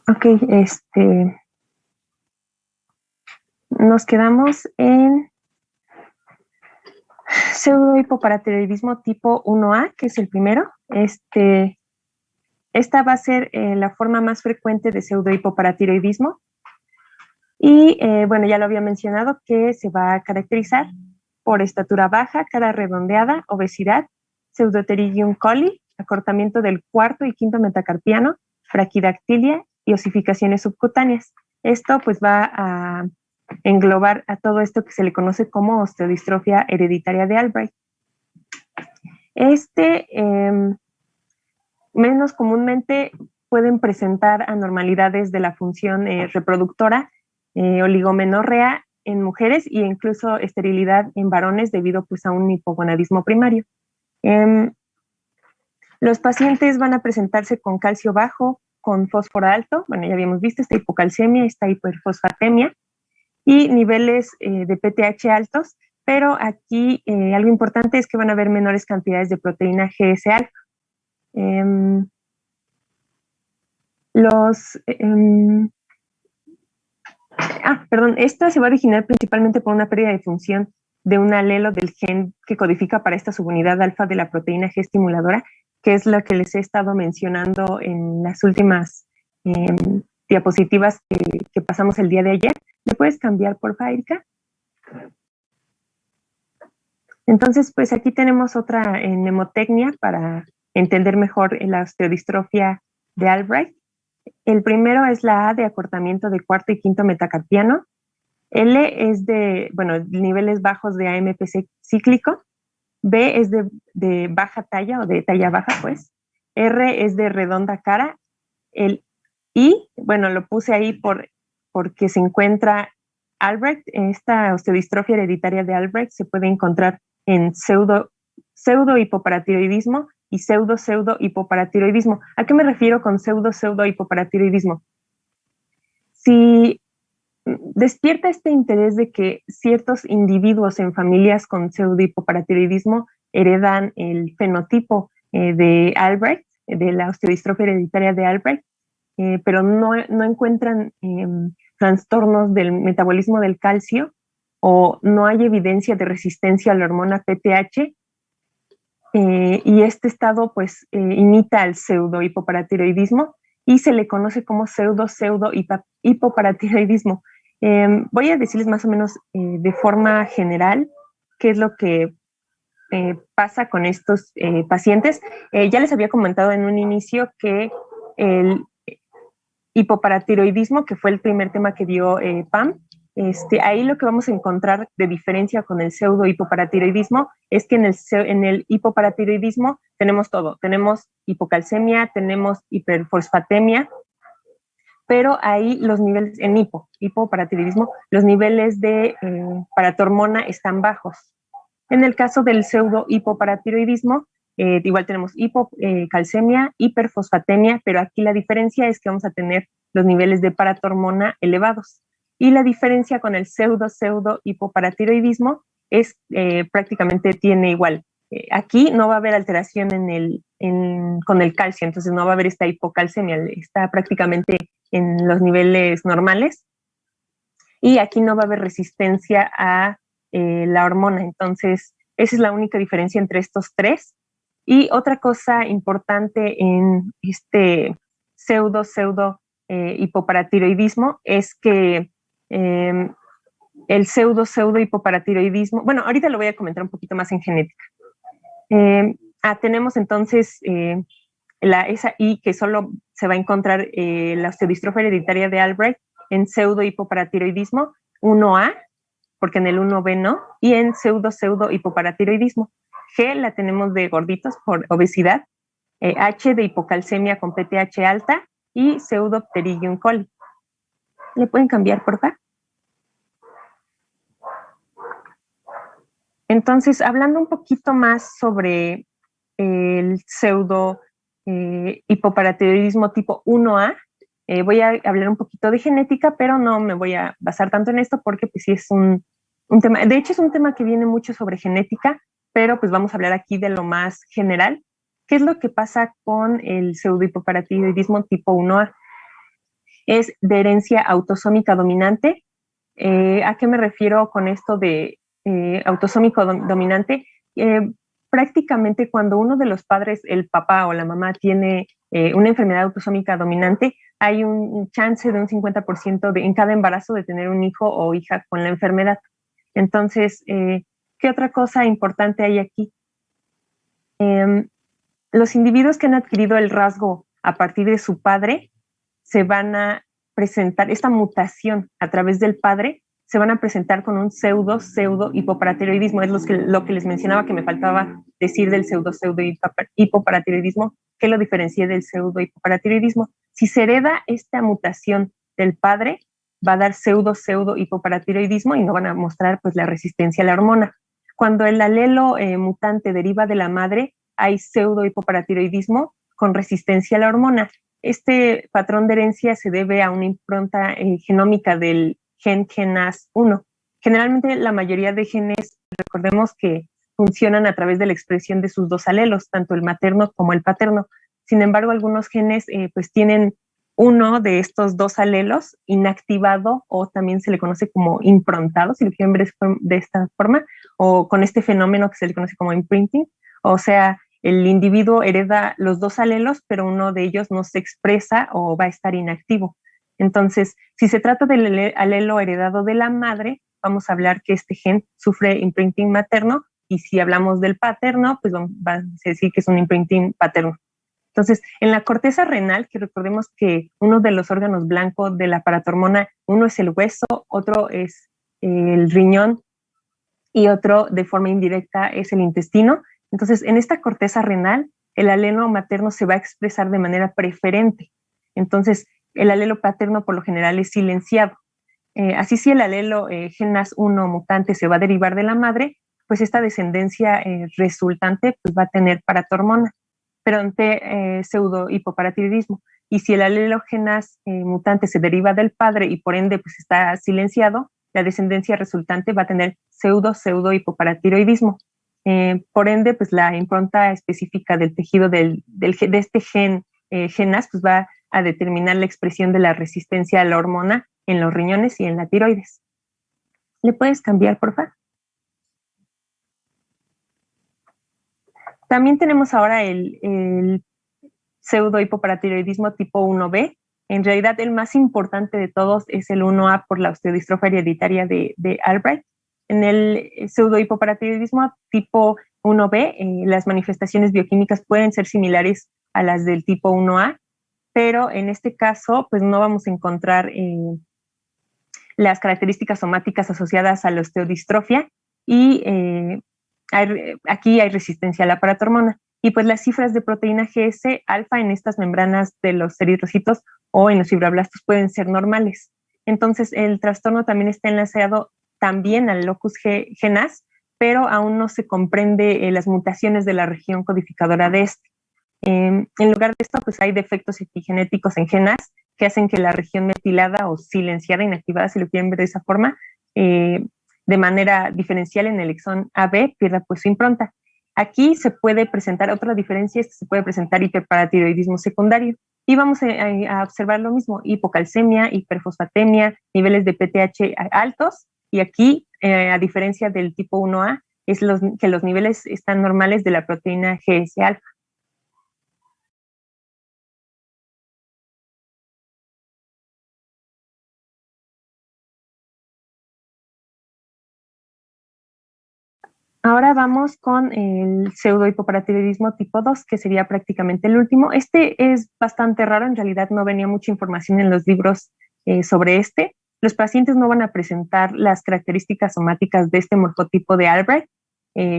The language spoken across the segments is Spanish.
Ok, nos quedamos en pseudohipoparatiroidismo tipo 1A, que es el primero. Esta va a ser la forma más frecuente de pseudohipoparatiroidismo. Y bueno, ya lo había mencionado, que se va a caracterizar por estatura baja, cara redondeada, obesidad, pseudopterygium coli, acortamiento del cuarto y quinto metacarpiano, braquidactilia y osificaciones subcutáneas. Esto pues va a englobar a todo esto que se le conoce como osteodistrofia hereditaria de Albright. Menos comúnmente pueden presentar anormalidades de la función reproductora, oligomenorrea en mujeres e incluso esterilidad en varones debido pues, a un hipogonadismo primario. Los pacientes van a presentarse con calcio bajo, con fósforo alto, bueno, ya habíamos visto esta hipocalcemia, esta hiperfosfatemia, y niveles de PTH altos, pero aquí algo importante es que van a haber menores cantidades de proteína GS alfa. Esta se va a originar principalmente por una pérdida de función de un alelo del gen que codifica para esta subunidad alfa de la proteína G estimuladora, que es la que les he estado mencionando en las últimas diapositivas que pasamos el día de ayer. ¿Me puedes cambiar, por favor, Erika? Entonces, pues aquí tenemos otra mnemotecnia para entender mejor la osteodistrofia de Albright. El primero es la A de acortamiento de cuarto y quinto metacarpiano. L es de, bueno, niveles bajos de AMPC cíclico. B es de baja talla o de talla baja, pues. R es de redonda cara. El I, bueno, lo puse ahí porque se encuentra Albright. Esta osteodistrofia hereditaria de Albright se puede encontrar en pseudo hipoparatiroidismo y pseudo hipoparatiroidismo. ¿A qué me refiero con pseudo hipoparatiroidismo? Si despierta este interés de que ciertos individuos en familias con pseudohipoparatiroidismo heredan el fenotipo de Albright, de la osteodistrofia hereditaria de Albright, pero no encuentran trastornos del metabolismo del calcio o no hay evidencia de resistencia a la hormona PTH, y este estado pues imita al pseudohipoparatiroidismo y se le conoce como pseudo hipoparatiroidismo. Voy a decirles más o menos de forma general qué es lo que pasa con estos pacientes. Ya les había comentado en un inicio que el hipoparatiroidismo, que fue el primer tema que dio Pam, ahí lo que vamos a encontrar de diferencia con el pseudo hipoparatiroidismo es que en el hipoparatiroidismo tenemos todo, tenemos hipocalcemia, tenemos hiperfosfatemia, pero ahí los niveles, en hipoparatiroidismo, los niveles de paratormona están bajos. En el caso del pseudo hipoparatiroidismo, igual tenemos hipocalcemia, hiperfosfatemia, pero aquí la diferencia es que vamos a tener los niveles de paratormona elevados. Y la diferencia con el pseudo hipoparatiroidismo es prácticamente tiene igual. Aquí no va a haber alteración con el calcio, entonces no va a haber esta hipocalcemia, está prácticamente en los niveles normales. Y aquí no va a haber resistencia a la hormona. Entonces, esa es la única diferencia entre estos tres. Y otra cosa importante en este pseudo hipoparatiroidismo es que el pseudo hipoparatiroidismo, bueno, ahorita lo voy a comentar un poquito más en genética. Tenemos entonces esa I que solo se va a encontrar la osteodistrofia hereditaria de Albright en pseudo hipoparatiroidismo 1A, porque en el 1B no, y en pseudo hipoparatiroidismo. G la tenemos de gorditos por obesidad, H de hipocalcemia con PTH alta y pseudopterygium coli. ¿Le pueden cambiar, por favor? Entonces, hablando un poquito más sobre el pseudo hipoparatiroidismo tipo 1A, voy a hablar un poquito de genética, pero no me voy a basar tanto en esto porque pues sí es un tema, de hecho es un tema que viene mucho sobre genética, pero pues vamos a hablar aquí de lo más general. ¿Qué es lo que pasa con el pseudo hipoparatiroidismo tipo 1A? es de herencia autosómica dominante. ¿A qué me refiero con esto de autosómico dominante? Prácticamente cuando uno de los padres, el papá o la mamá, tiene una enfermedad autosómica dominante, hay un chance de un 50% en cada embarazo de tener un hijo o hija con la enfermedad. Entonces, ¿qué otra cosa importante hay aquí? Los individuos que han adquirido el rasgo a partir de su padre se van a presentar, esta mutación a través del padre, se van a presentar con un pseudo hipoparatiroidismo. Es lo que les mencionaba que me faltaba decir del pseudo hipoparatiroidismo, que lo diferencia del pseudo hipoparatiroidismo. Si se hereda esta mutación del padre, va a dar pseudo hipoparatiroidismo y no van a mostrar pues la resistencia a la hormona. Cuando el alelo mutante deriva de la madre, hay pseudo hipoparatiroidismo con resistencia a la hormona. Este patrón de herencia se debe a una impronta genómica del gen GNAS1. Generalmente la mayoría de genes, recordemos que funcionan a través de la expresión de sus dos alelos, tanto el materno como el paterno. Sin embargo, algunos genes pues tienen uno de estos dos alelos inactivado, o también se le conoce como improntado, si lo quieren ver de esta forma, o con este fenómeno que se le conoce como imprinting. O sea, el individuo hereda los dos alelos, pero uno de ellos no se expresa o va a estar inactivo. Entonces, si se trata del alelo heredado de la madre, vamos a hablar que este gen sufre imprinting materno, y si hablamos del paterno, pues va a decir que es un imprinting paterno. Entonces, en la corteza renal, que recordemos que uno de los órganos blancos de la paratormona, uno es el hueso, otro es el riñón y otro de forma indirecta es el intestino. Entonces, en esta corteza renal, el alelo materno se va a expresar de manera preferente. Entonces, el alelo paterno por lo general es silenciado. Así, si el alelo GNAS1 mutante se va a derivar de la madre, pues esta descendencia resultante pues va a tener paratormona, pero ante pseudo hipoparatiroidismo. Y si el alelo GNAS mutante se deriva del padre y por ende pues está silenciado, la descendencia resultante va a tener pseudo hipoparatiroidismo. Por ende, pues la impronta específica del tejido de este gen GNAS pues va a determinar la expresión de la resistencia a la hormona en los riñones y en la tiroides. ¿Le puedes cambiar, por favor? También tenemos ahora el pseudo hipoparatiroidismo tipo 1B. En realidad, el más importante de todos es el 1A por la osteodistrofia hereditaria de Albright. En el pseudo hipoparatiroidismo tipo 1B, las manifestaciones bioquímicas pueden ser similares a las del tipo 1A, pero en este caso, pues no vamos a encontrar las características somáticas asociadas a la osteodistrofia, y aquí hay resistencia a la paratormona. Y pues las cifras de proteína GS alfa en estas membranas de los eritrocitos o en los fibroblastos pueden ser normales. Entonces, el trastorno también está enlazado también al locus GNAS, pero aún no se comprende las mutaciones de la región codificadora de este. En lugar de esto, pues hay defectos epigenéticos en GNAS que hacen que la región metilada o silenciada, inactivada, si lo quieren ver de esa forma, de manera diferencial en el exón AB, pierda pues su impronta. Aquí se puede presentar, otra diferencia es que se puede presentar hiperparatiroidismo secundario. Y vamos a observar lo mismo: hipocalcemia, hiperfosfatemia, niveles de PTH altos. Y aquí, a diferencia del tipo 1A, es que los niveles están normales de la proteína GS alfa. Ahora vamos con el pseudo hipoparatiroidismo tipo 2, que sería prácticamente el último. Este es bastante raro, en realidad no venía mucha información en los libros sobre este. Los pacientes no van a presentar las características somáticas de este morfotipo de Albright.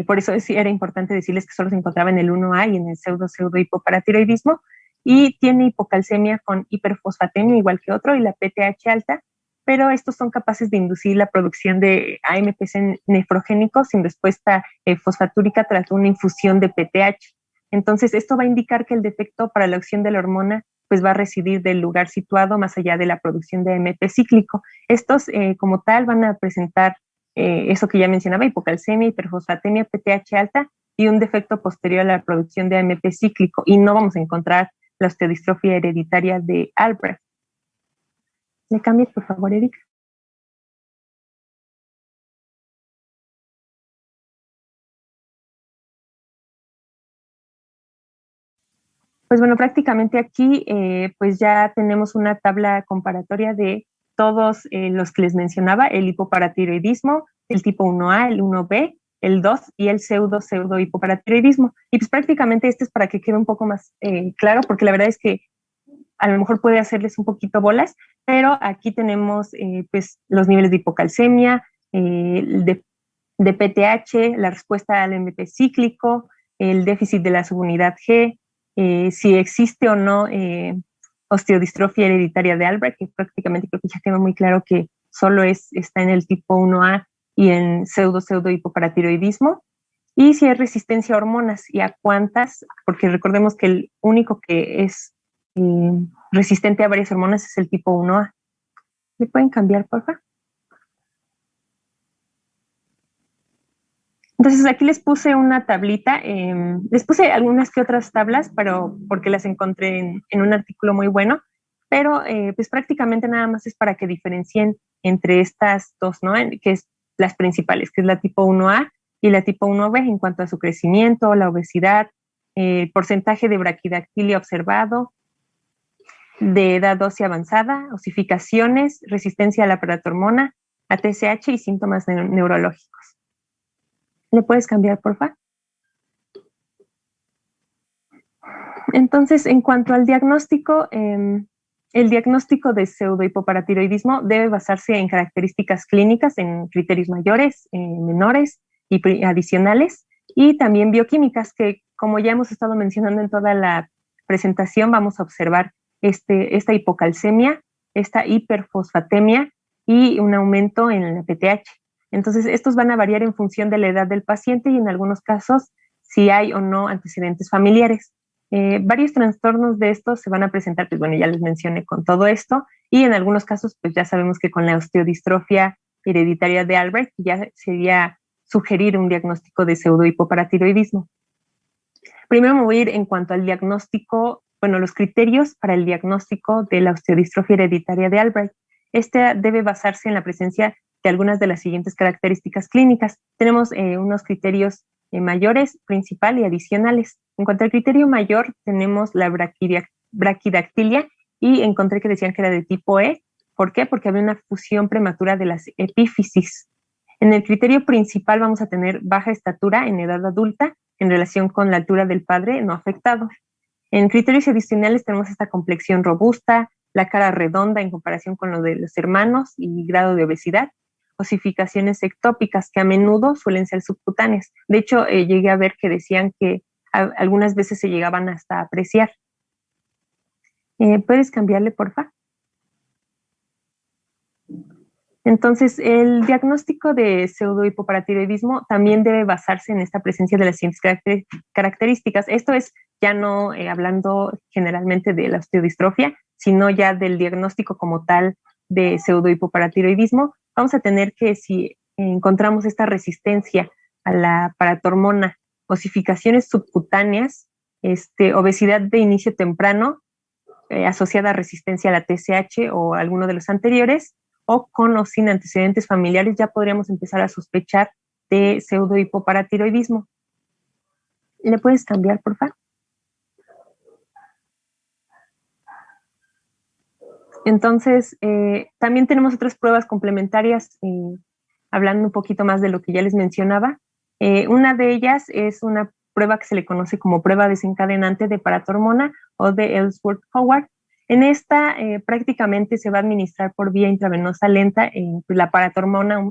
Por eso era importante decirles que solo se encontraba en el 1A y en el pseudo hipoparatiroidismo. Y tiene hipocalcemia con hiperfosfatemia igual que otro, y la PTH alta, pero estos son capaces de inducir la producción de AMPC nefrogénicos sin respuesta fosfatúrica tras una infusión de PTH. Entonces, esto va a indicar que el defecto para la acción de la hormona pues va a residir del lugar situado más allá de la producción de AMP cíclico. Estos, como tal, van a presentar eso que ya mencionaba: hipocalcemia, hiperfosfatemia, PTH alta y un defecto posterior a la producción de AMP cíclico, y no vamos a encontrar la osteodistrofia hereditaria de Albright. ¿Le cambias, por favor, Erika? Pues bueno, prácticamente aquí pues ya tenemos una tabla comparatoria de todos los que les mencionaba, el hipoparatiroidismo, el tipo 1A, el 1B, el 2 y el pseudo hipoparatiroidismo. Y pues prácticamente este es para que quede un poco más claro, porque la verdad es que a lo mejor puede hacerles un poquito bolas, pero aquí tenemos pues los niveles de hipocalcemia, de PTH, la respuesta al MP cíclico, el déficit de la subunidad G, si existe o no osteodistrofia hereditaria de Albrecht, que prácticamente creo que ya quedó muy claro que solo está en el tipo 1A y en pseudo hipoparatiroidismo, y si hay resistencia a hormonas y a cuántas, porque recordemos que el único que es eh, resistente a varias hormonas es el tipo 1A. ¿Le pueden cambiar, por favor? Entonces aquí les puse una tablita, les puse algunas que otras tablas, pero porque las encontré en un artículo muy bueno, pero pues prácticamente nada más es para que diferencien entre estas dos, ¿no? Que es las principales, que es la tipo 1A y la tipo 1B en cuanto a su crecimiento, la obesidad, porcentaje de braquidactilia observado, de edad ósea avanzada, osificaciones, resistencia a la paratormona, a TSH y síntomas neurológicos. ¿Le puedes cambiar, por favor? Entonces, en cuanto al diagnóstico, el diagnóstico de pseudohipoparatiroidismo debe basarse en características clínicas, en criterios mayores, menores y adicionales, y también bioquímicas, que como ya hemos estado mencionando en toda la presentación, vamos a observar esta hipocalcemia, esta hiperfosfatemia y un aumento en la PTH. Entonces, estos van a variar en función de la edad del paciente y en algunos casos si hay o no antecedentes familiares. Varios trastornos de estos se van a presentar, pues bueno, ya les mencioné con todo esto, y en algunos casos, pues ya sabemos que con la osteodistrofia hereditaria de Albrecht ya sería sugerir un diagnóstico de pseudohipoparatiroidismo. Primero me voy a ir en cuanto al diagnóstico, bueno, los criterios para el diagnóstico de la osteodistrofia hereditaria de Albrecht. Este debe basarse en la presencia de algunas de las siguientes características clínicas. Tenemos unos criterios mayores, principal y adicionales. En cuanto al criterio mayor, tenemos la braquidactilia y encontré que decían que era de tipo E. ¿Por qué? Porque había una fusión prematura de las epífisis. En el criterio principal vamos a tener baja estatura en edad adulta en relación con la altura del padre no afectado. En criterios adicionales tenemos esta complexión robusta, la cara redonda en comparación con lo de los hermanos y grado de obesidad, osificaciones ectópicas que a menudo suelen ser subcutáneas. De hecho, llegué a ver que decían que algunas veces se llegaban hasta apreciar. ¿Puedes cambiarle, porfa? Entonces, el diagnóstico de pseudohipoparatiroidismo también debe basarse en esta presencia de las siguientes características. Esto es ya no hablando generalmente de la osteodistrofia, sino ya del diagnóstico como tal de pseudohipoparatiroidismo. Vamos a tener que, si encontramos esta resistencia a la paratormona, osificaciones subcutáneas, obesidad de inicio temprano, asociada a resistencia a la TSH o alguno de los anteriores, o con o sin antecedentes familiares, ya podríamos empezar a sospechar de pseudohipoparatiroidismo. ¿Le puedes cambiar, por favor? Entonces, también tenemos otras pruebas complementarias, hablando un poquito más de lo que ya les mencionaba. Una de ellas es una prueba que se le conoce como prueba desencadenante de paratormona o de Ellsworth-Howard. En esta prácticamente se va a administrar por vía intravenosa lenta la paratormona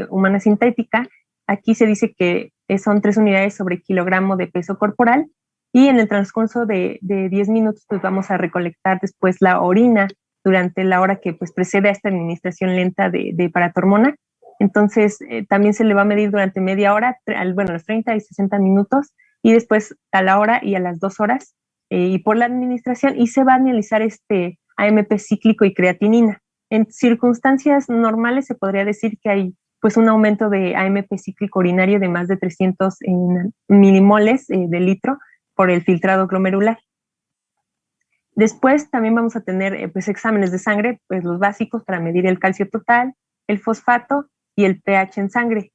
humana sintética. Aquí se dice que son 3 unidades sobre kilogramo de peso corporal y en el transcurso de 10 minutos pues vamos a recolectar después la orina durante la hora que pues precede a esta administración lenta de paratormona. Entonces, también se le va a medir durante media hora, bueno, los 30 y 60 minutos, y después a la hora y a las 2 horas, y por la administración, y se va a analizar este AMP cíclico y creatinina. En circunstancias normales se podría decir que hay pues un aumento de AMP cíclico urinario de más de 300 milimoles de litro por el filtrado glomerular. Después también vamos a tener pues exámenes de sangre, pues los básicos para medir el calcio total, el fosfato y el pH en sangre.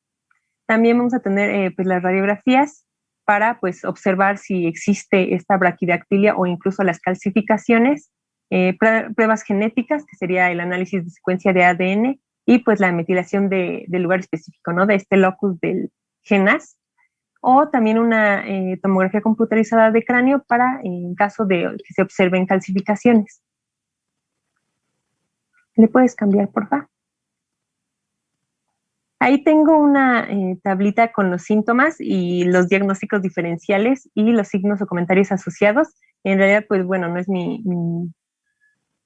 También vamos a tener pues las radiografías para pues observar si existe esta braquidactilia o incluso las calcificaciones, pruebas genéticas, que sería el análisis de secuencia de ADN y pues la metilación del lugar específico, ¿no? De este locus del GNAS, o también una tomografía computarizada de cráneo para en caso de que se observen calcificaciones. ¿Le puedes cambiar, por favor? Ahí tengo una tablita con los síntomas y los diagnósticos diferenciales y los signos o comentarios asociados. En realidad, pues bueno, no es mi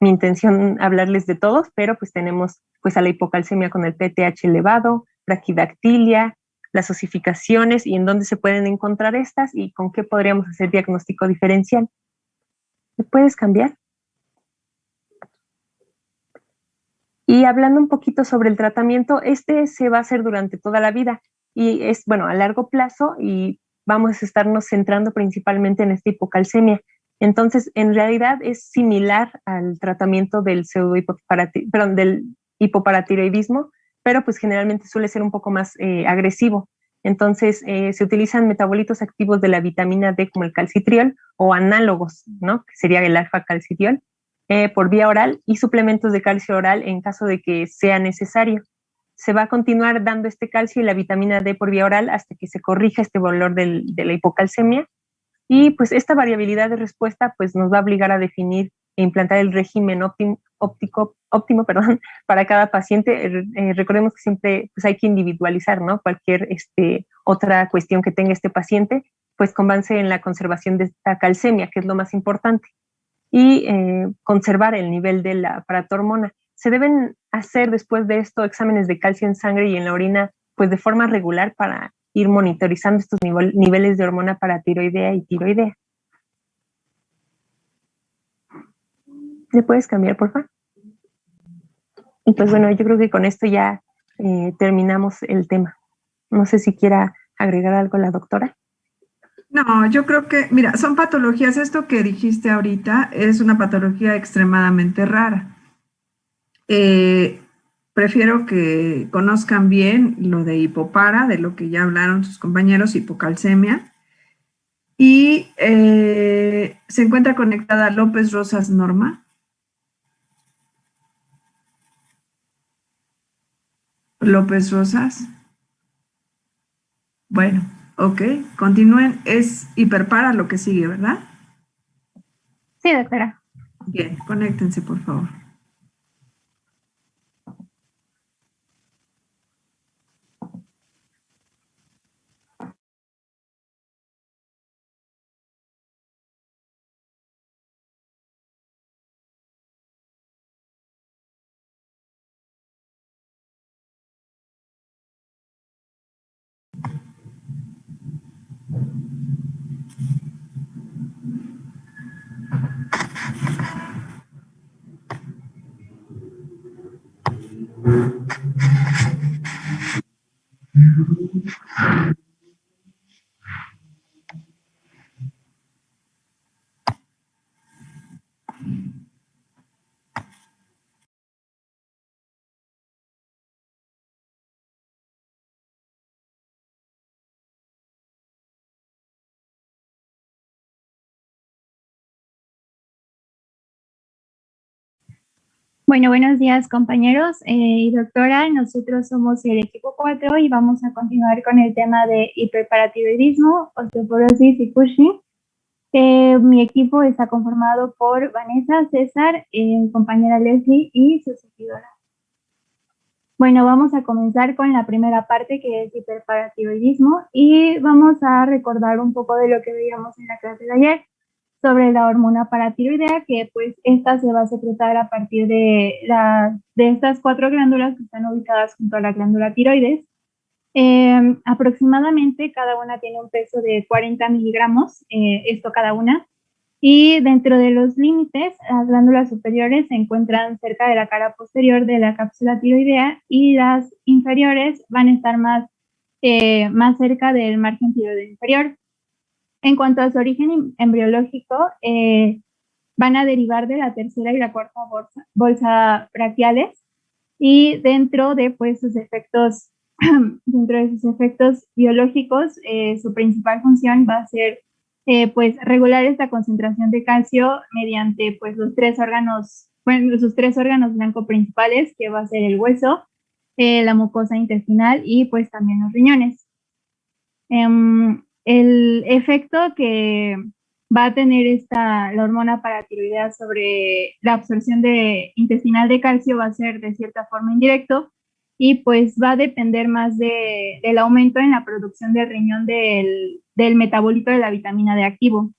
intención hablarles de todos, pero pues tenemos pues a la hipocalcemia con el PTH elevado, braquidactilia, las osificaciones y en dónde se pueden encontrar estas y con qué podríamos hacer diagnóstico diferencial. ¿Me puedes cambiar? Y hablando un poquito sobre el tratamiento, este se va a hacer durante toda la vida y es, bueno, a largo plazo y vamos a estarnos centrando principalmente en esta hipocalcemia. Entonces, en realidad es similar al tratamiento del del hipoparatiroidismo, pero pues generalmente suele ser un poco más agresivo. Entonces, se utilizan metabolitos activos de la vitamina D como el calcitriol o análogos, ¿no? Que sería el alfa-calcitriol por vía oral y suplementos de calcio oral en caso de que sea necesario. Se va a continuar dando este calcio y la vitamina D por vía oral hasta que se corrija este valor de la hipocalcemia. Y pues esta variabilidad de respuesta pues nos va a obligar a definir e implantar el régimen óptimo para cada paciente. Recordemos que siempre pues, hay que individualizar, ¿no? Cualquier otra cuestión que tenga este paciente, pues con base en la conservación de esta calcemia, que es lo más importante, y conservar el nivel de la paratormona. Se deben hacer después de esto exámenes de calcio en sangre y en la orina pues de forma regular para ir monitorizando estos niveles de hormona paratiroidea y tiroidea. ¿Le puedes cambiar, por favor? Y pues bueno, yo creo que con esto ya terminamos el tema. No sé si quiera agregar algo la doctora. No, yo creo que, mira, son patologías, esto que dijiste ahorita es una patología extremadamente rara. Prefiero que conozcan bien lo de hipopara, de lo que ya hablaron sus compañeros, hipocalcemia. Y se encuentra conectada López Rosas Norma. López Rosas. Bueno, ok, continúen. Es hiperpara lo que sigue, ¿verdad? Sí, doctora. Bien, conéctense, por favor. Bueno, buenos días compañeros y doctora. Nosotros somos el equipo 4 y vamos a continuar con el tema de hiperparatiroidismo, osteoporosis y Cushing. Mi equipo está conformado por Vanessa, César, mi compañera Leslie y su seguidora. Bueno, vamos a comenzar con la primera parte, que es hiperparatiroidismo, y vamos a recordar un poco de lo que veíamos en la clase de ayer sobre la hormona paratiroidea, que pues esta se va a secretar a partir de estas 4 glándulas que están ubicadas junto a la glándula tiroides. Aproximadamente cada una tiene un peso de 40 miligramos, esto cada una, y dentro de los límites, las glándulas superiores se encuentran cerca de la cara posterior de la cápsula tiroidea y las inferiores van a estar más cerca del margen tiroideo inferior. En cuanto a su origen embriológico, van a derivar de la tercera y la cuarta bolsa braquiales, y dentro de pues sus efectos dentro de sus efectos biológicos, su principal función va a ser pues regular esta concentración de calcio mediante pues sus tres órganos blancos principales, que va a ser el hueso, la mucosa intestinal y pues también los riñones. El efecto que va a tener la hormona paratiroidea sobre la absorción intestinal de calcio va a ser de cierta forma indirecto, y pues va a depender más del aumento en la producción del riñón del metabolito de la vitamina D activo.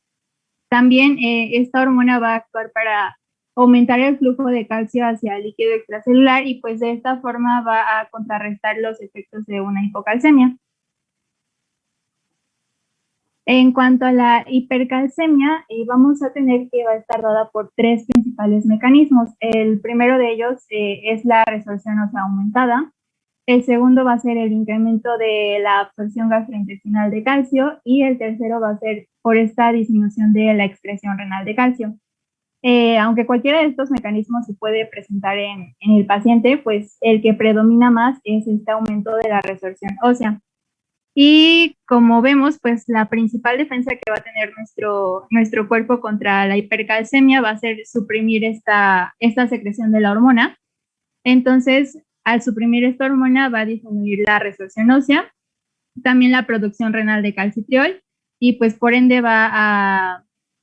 También esta hormona va a actuar para aumentar el flujo de calcio hacia el líquido extracelular, y pues de esta forma va a contrarrestar los efectos de una hipocalcemia. En cuanto a la hipercalcemia, vamos a tener que va a estar dada por tres principales mecanismos. El primero de ellos es la resorción ósea aumentada. El segundo va a ser el incremento de la absorción gastrointestinal de calcio, y el tercero va a ser por esta disminución de la excreción renal de calcio. Aunque cualquiera de estos mecanismos se puede presentar en el paciente, pues el que predomina más es este aumento de la resorción ósea. Y como vemos, pues la principal defensa que va a tener nuestro cuerpo contra la hipercalcemia va a ser suprimir esta secreción de la hormona. Entonces, al suprimir esta hormona va a disminuir la resorción ósea, también la producción renal de calcitriol, y pues por ende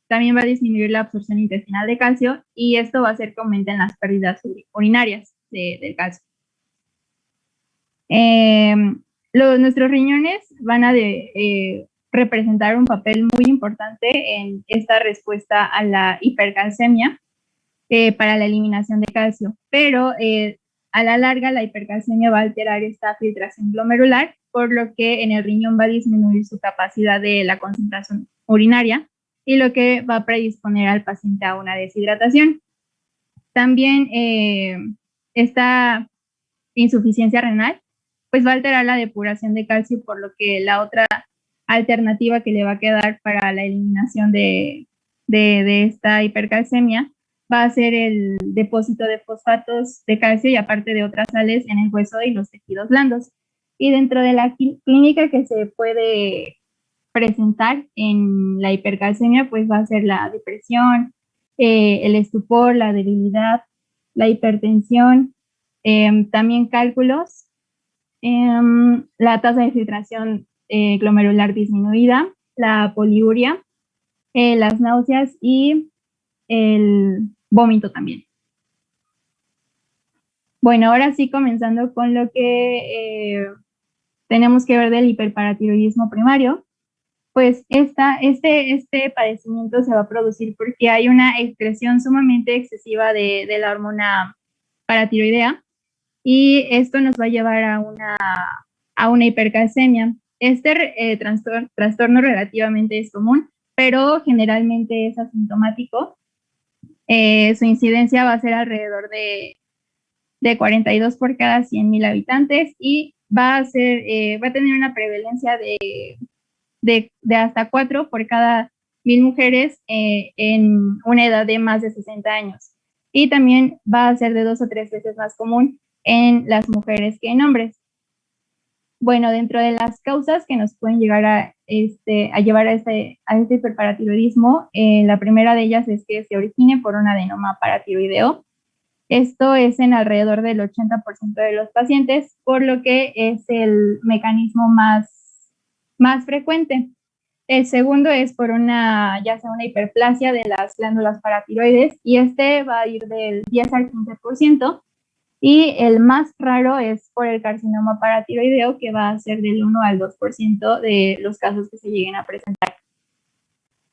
también va a disminuir la absorción intestinal de calcio, y esto va a hacer que aumenten las pérdidas urinarias del calcio. Nuestros riñones van a representar un papel muy importante en esta respuesta a la hipercalcemia para la eliminación de calcio, pero a la larga la hipercalcemia va a alterar esta filtración glomerular, por lo que en el riñón va a disminuir su capacidad de la concentración urinaria, y lo que va a predisponer al paciente a una deshidratación. También esta insuficiencia renal pues va a alterar la depuración de calcio, por lo que la otra alternativa que le va a quedar para la eliminación de esta hipercalcemia va a ser el depósito de fosfatos de calcio, y aparte de otras sales en el hueso y los tejidos blandos. Y dentro de la clínica que se puede presentar en la hipercalcemia, pues va a ser la depresión, el estupor, la debilidad, la hipertensión, también cálculos, la tasa de filtración glomerular disminuida, la poliuria, las náuseas y el vómito también. Bueno, ahora sí, comenzando con lo que tenemos que ver del hiperparatiroidismo primario, pues este padecimiento se va a producir porque hay una excreción sumamente excesiva de la hormona paratiroidea, y esto nos va a llevar a una hipercalcemia. Este trastorno relativamente es común, pero generalmente es asintomático. Su incidencia va a ser alrededor de 42 por cada 100,000 habitantes, y va a tener una prevalencia de hasta 4 por cada 1,000 mujeres en una edad de más de 60 años. Y también va a ser de 2 o 3 veces más común en las mujeres que en hombres. Bueno, dentro de las causas que nos pueden llegar a llevar a este hiperparatiroidismo, la primera de ellas es que se origine por un adenoma paratiroideo. Esto es en alrededor del 80% de los pacientes, por lo que es el mecanismo más frecuente. El segundo es por ya sea una hiperplasia de las glándulas paratiroides, y este va a ir del 10 al 15%. Y el más raro es por el carcinoma paratiroideo, que va a ser del 1 al 2% de los casos que se lleguen a presentar.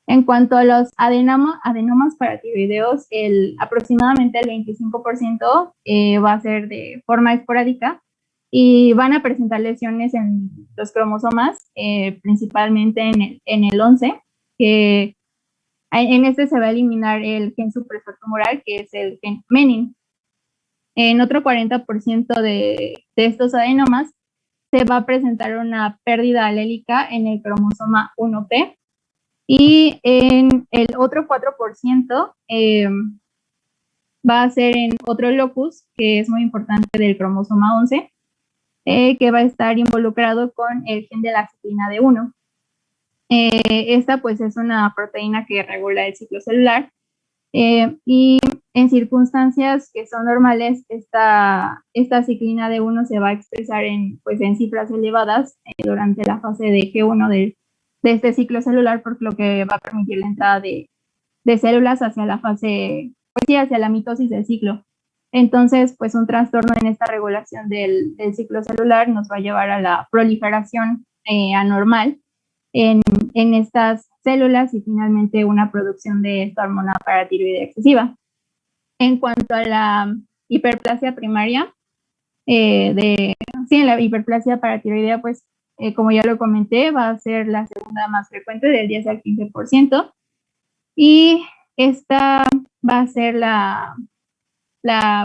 En cuanto a los adenomas paratiroideos, aproximadamente el 25% va a ser de forma esporádica, y van a presentar lesiones en los cromosomas, principalmente en el 11, que en este se va a eliminar el gen supresor tumoral, que es el gen menin. En otro 40% de estos adenomas se va a presentar una pérdida alélica en el cromosoma 1p, Y en el otro 4% va a ser en otro locus, que es muy importante del cromosoma 11, que va a estar involucrado con el gen de la ciclina D1. Esta pues es una proteína que regula el ciclo celular y en circunstancias que son normales, esta ciclina D1 se va a expresar pues, en cifras elevadas durante la fase de G1 de este ciclo celular, por lo que va a permitir la entrada de células hacia la fase, pues sí, hacia la mitosis del ciclo. Entonces, pues un trastorno en esta regulación del ciclo celular nos va a llevar a la proliferación anormal en estas células y finalmente una producción de esta hormona paratiroidea excesiva. En cuanto a la hiperplasia primaria, en la hiperplasia paratiroidea, pues como ya lo comenté, va a ser la segunda más frecuente, del 10 al 15%, y esta va a ser la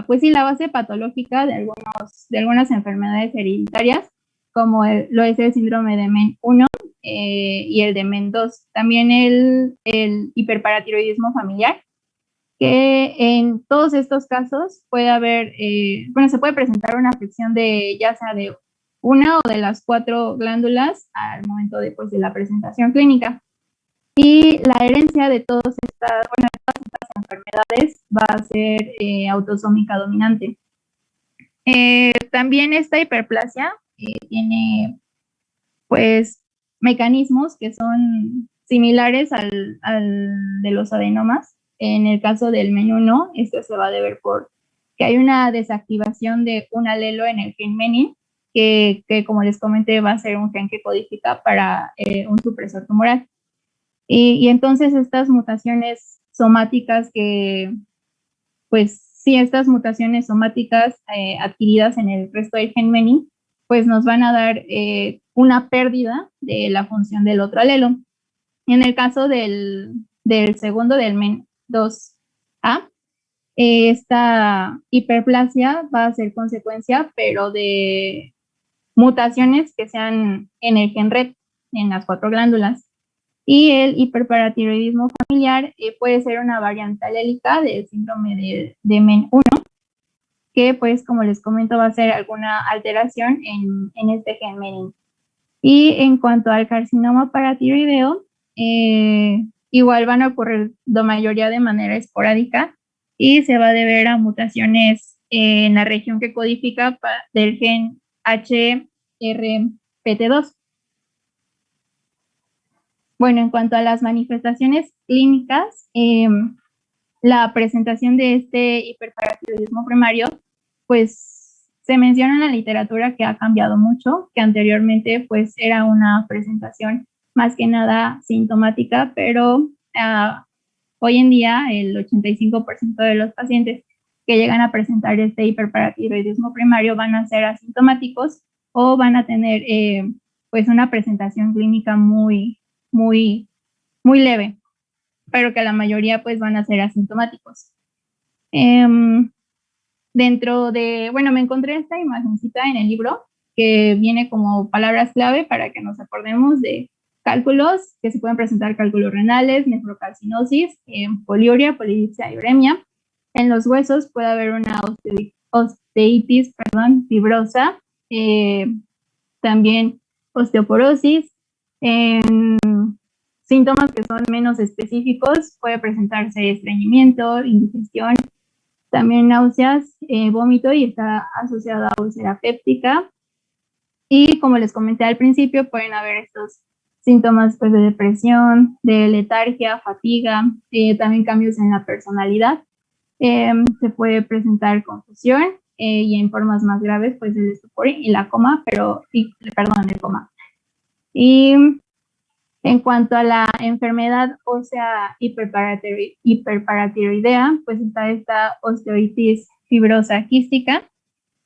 base patológica de algunas enfermedades hereditarias, como lo es el síndrome de MEN1 y el de MEN2. También el hiperparatiroidismo familiar, que en todos estos casos puede haber, se puede presentar una afección ya sea de una o de las 4 glándulas al momento de la presentación clínica. Y la herencia de todas estas enfermedades va a ser autosómica dominante. También esta hiperplasia tiene pues mecanismos que son similares al de los adenomas. En el caso del MEN1, esto se va a deber por que hay una desactivación de un alelo en el gen menin, que como les comenté va a ser un gen que codifica para un supresor tumoral. Y entonces estas mutaciones somáticas estas mutaciones somáticas adquiridas en el resto del gen menin, pues nos van a dar una pérdida de la función del otro alelo. En el caso del segundo, del MEN2A, esta hiperplasia va a ser consecuencia, pero de mutaciones que sean en el gen RET, en las 4 glándulas. Y el hiperparatiroidismo familiar puede ser una variante alélica del síndrome de MEN1, que pues como les comento va a ser alguna alteración en este gen menin. Y en cuanto al carcinoma paratiroideo, igual van a ocurrir la mayoría de manera esporádica y se va a deber a mutaciones en la región que codifica del gen HRPT2. Bueno, en cuanto a las manifestaciones clínicas, la presentación de este hiperparatiroidismo primario, pues se menciona en la literatura que ha cambiado mucho, que anteriormente pues era una presentación más que nada sintomática, pero hoy en día el 85% de los pacientes que llegan a presentar este hiperparatiroidismo primario van a ser asintomáticos o van a tener pues una presentación clínica muy leve, pero que la mayoría pues van a ser asintomáticos. Dentro de, me encontré esta imagencita en el libro que viene como palabras clave para que nos acordemos de cálculos, que se pueden presentar cálculos renales, nefrocalcinosis, poliuria, polidipsia y uremia. En los huesos puede haber una osteitis fibrosa, también osteoporosis. En síntomas que son menos específicos puede presentarse estreñimiento, indigestión, también náuseas, vómito, y está asociada a úlcera péptica. Y como les comenté al principio, pueden haber estos síntomas pues, de depresión, de letargia, fatiga, también cambios en la personalidad. Se puede presentar confusión y en formas más graves pues el estupor y la coma, el coma. Y en cuanto a la enfermedad ósea hiperparatiroidea, pues está esta osteoitis fibrosa quística,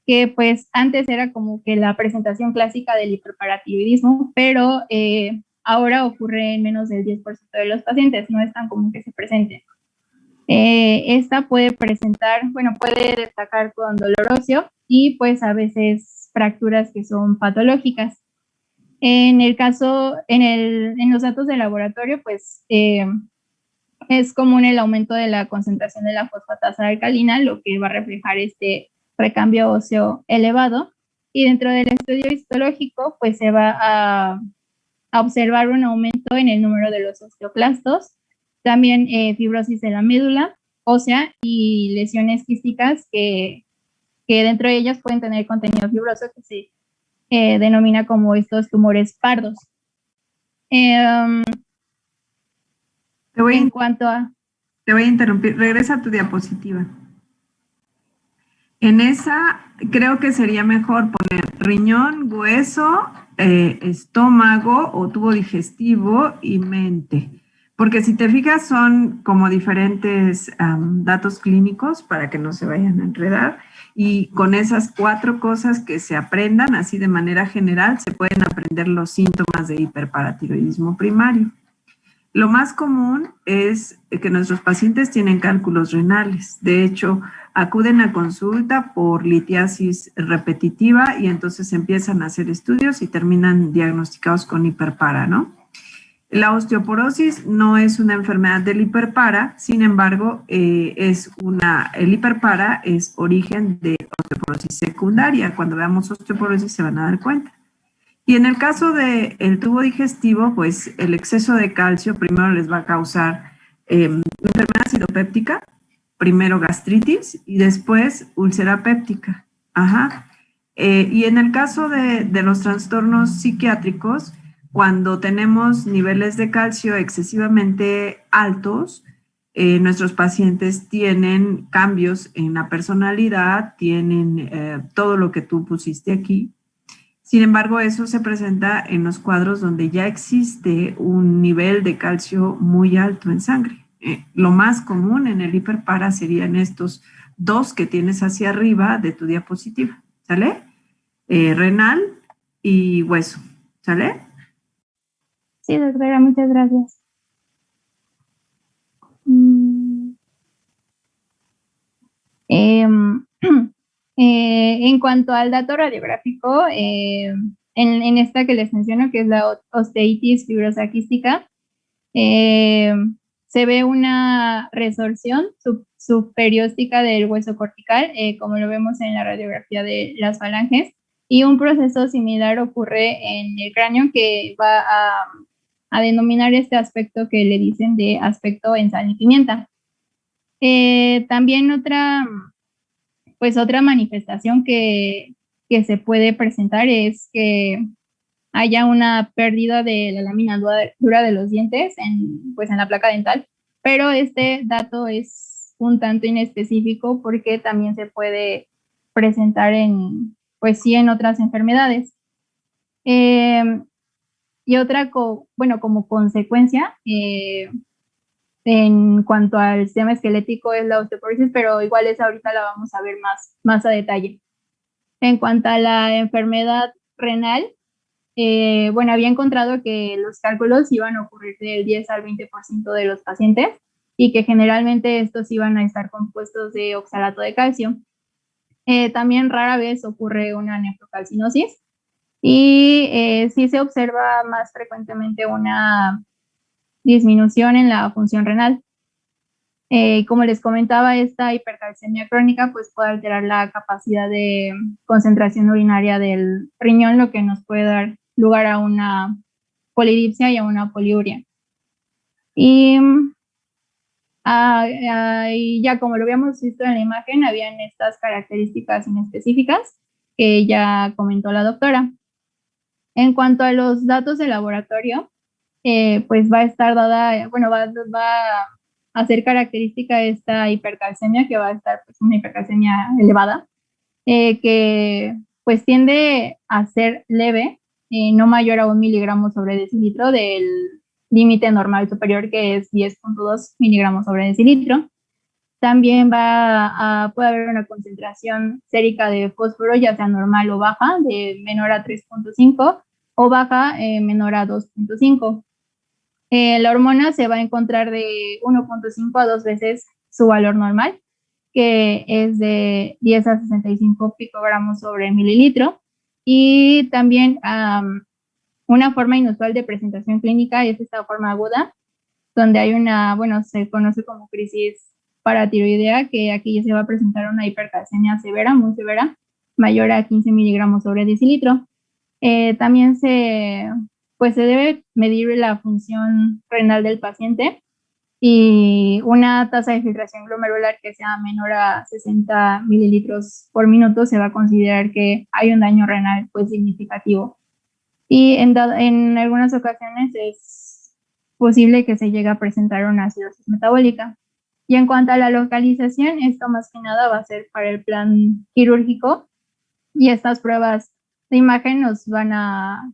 que pues antes era como que la presentación clásica del hiperparatiroidismo, pero ahora ocurre en menos del 10% de los pacientes, no es tan común que se presente. Esta puede puede destacar con dolor óseo y pues a veces fracturas que son patológicas. En el caso, en los datos de laboratorio, pues es común el aumento de la concentración de la fosfatasa alcalina, lo que va a reflejar este recambio óseo elevado. Y dentro del estudio histológico, pues se va a observar un aumento en el número de los osteoclastos, también fibrosis de la médula ósea y lesiones quísticas que dentro de ellas pueden tener contenido fibroso que se denomina como estos tumores pardos. En cuanto a... Te voy a interrumpir. Regresa a tu diapositiva. En esa creo que sería mejor poner riñón, hueso, estómago o tubo digestivo y mente. Porque si te fijas son como diferentes datos clínicos para que no se vayan a enredar. Y con esas 4 cosas que se aprendan así de manera general se pueden aprender los síntomas de hiperparatiroidismo primario. Lo más común es que nuestros pacientes tienen cálculos renales. De hecho, acuden a consulta por litiasis repetitiva y entonces empiezan a hacer estudios y terminan diagnosticados con hiperpara, ¿no? La osteoporosis no es una enfermedad del hiperpara, sin embargo, el hiperpara es origen de osteoporosis secundaria. Cuando veamos osteoporosis se van a dar cuenta. Y en el caso del tubo digestivo, pues el exceso de calcio primero les va a causar enfermedad acidopéptica, primero gastritis y después úlcera péptica. Ajá. Y en el caso de los trastornos psiquiátricos, cuando tenemos niveles de calcio excesivamente altos, nuestros pacientes tienen cambios en la personalidad, tienen todo lo que tú pusiste aquí. Sin embargo, eso se presenta en los cuadros donde ya existe un nivel de calcio muy alto en sangre. Lo más común en el hiperpara serían estos 2 que tienes hacia arriba de tu diapositiva, ¿sale? Renal y hueso, ¿sale? Sí, doctora, muchas gracias. En cuanto al dato radiográfico, en esta que les menciono, que es la osteitis fibrosa quística, se ve una resorción subperióstica del hueso cortical, como lo vemos en la radiografía de las falanges, y un proceso similar ocurre en el cráneo que va a denominar este aspecto que le dicen de aspecto en sal y pimienta. También otra manifestación que se puede presentar es que haya una pérdida de la lámina dura de los dientes en la placa dental, pero este dato es un tanto inespecífico porque también se puede presentar en otras enfermedades. Y otra, como consecuencia, en cuanto al sistema esquelético es la osteoporosis, pero igual esa ahorita la vamos a ver más a detalle. En cuanto a la enfermedad renal, había encontrado que los cálculos iban a ocurrir del 10 al 20% de los pacientes y que generalmente estos iban a estar compuestos de oxalato de calcio. También rara vez ocurre una nefrocalcinosis y sí se observa más frecuentemente una disminución en la función renal. Como les comentaba, esta hipercalcemia crónica pues puede alterar la capacidad de concentración urinaria del riñón, lo que nos puede dar lugar a una polidipsia y a una poliuria. Y ya como lo habíamos visto en la imagen, habían estas características inespecíficas que ya comentó la doctora. En cuanto a los datos de laboratorio, pues va a estar dada, va a ser característica esta hipercalcemia, que va a estar pues una hipercalcemia elevada, que pues tiende a ser leve, no mayor a 1 miligramo sobre decilitro del límite normal superior, que es 10.2 miligramos sobre decilitro. También puede haber una concentración sérica de fósforo, ya sea normal o baja, de menor a 3.5 o baja menor a 2.5. La hormona se va a encontrar de 1.5 a 2 veces su valor normal, que es de 10 a 65 picogramos sobre mililitro. Y también Una forma inusual de presentación clínica es esta forma aguda, donde hay una, bueno, se conoce como crisis paratiroidea, que aquí ya se va a presentar una hipercalcemia severa, muy severa, mayor a 15 miligramos sobre decilitro. También pues se debe medir la función renal del paciente y una tasa de filtración glomerular que sea menor a 60 mililitros por minuto se va a considerar que hay un daño renal pues significativo. Y en algunas ocasiones es posible que se llegue a presentar una acidosis metabólica. Y en cuanto a la localización, esto más que nada va a ser para el plan quirúrgico y estas pruebas de imagen nos van a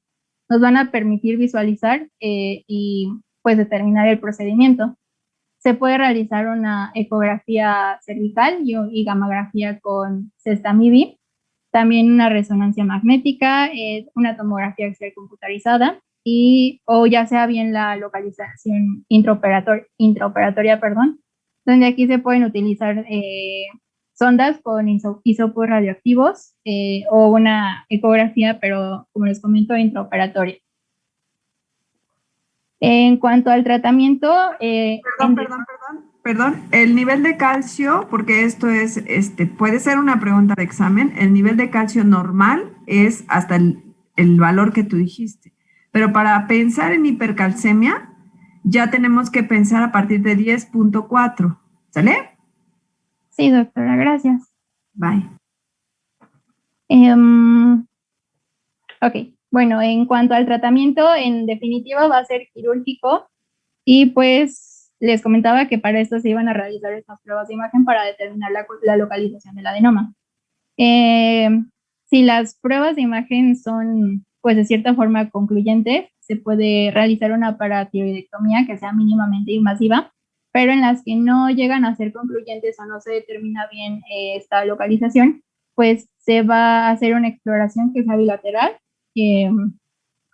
permitir visualizar y pues determinar el procedimiento. Se puede realizar una ecografía cervical y gamografía con Sestamibi, también una resonancia magnética, una tomografía axial computarizada o ya sea bien la localización intraoperatoria, donde aquí se pueden utilizar sondas con hisopos radioactivos o una ecografía, pero como les comento, intraoperatoria. En cuanto al tratamiento... Perdón, el nivel de calcio, porque esto es, puede ser una pregunta de examen, el nivel de calcio normal es hasta el valor que tú dijiste, pero para pensar en hipercalcemia, ya tenemos que pensar a partir de 10.4, ¿sale? Sí, doctora, gracias. Bye. Ok, bueno, en cuanto al tratamiento, en definitiva va a ser quirúrgico y pues les comentaba que para esto se iban a realizar estas pruebas de imagen para determinar la localización del adenoma. Si las pruebas de imagen son, pues de cierta forma concluyentes, se puede realizar una paratiroidectomía que sea mínimamente invasiva, pero en las que no llegan a ser concluyentes o no se determina bien esta localización, pues se va a hacer una exploración que sea bilateral.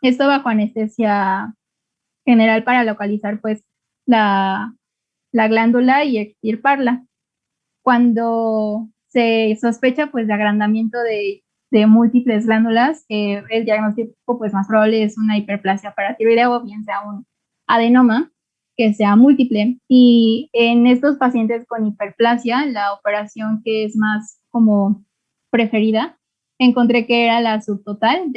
Esto bajo anestesia general para localizar pues la glándula y extirparla. Cuando se sospecha pues de agrandamiento de múltiples glándulas, el diagnóstico pues más probable es una hiperplasia paratiroidea o bien sea un adenoma que sea múltiple. Y en estos pacientes con hiperplasia, la operación que es más como preferida, encontré que era la subtotal.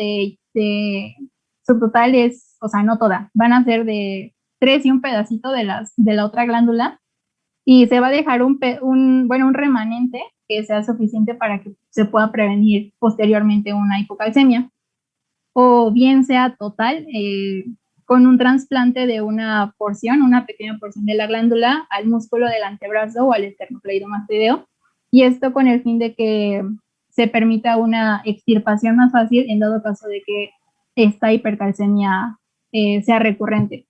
Subtotal es, o sea, no toda, van a ser de 3 y un pedacito de la otra glándula, y se va a dejar un remanente que sea suficiente para que se pueda prevenir posteriormente una hipocalcemia, o bien sea total, con un trasplante de una pequeña porción de la glándula al músculo del antebrazo o al esternocleidomastoideo, y esto con el fin de que se permita una extirpación más fácil en dado caso de que esta hipercalcemia sea recurrente.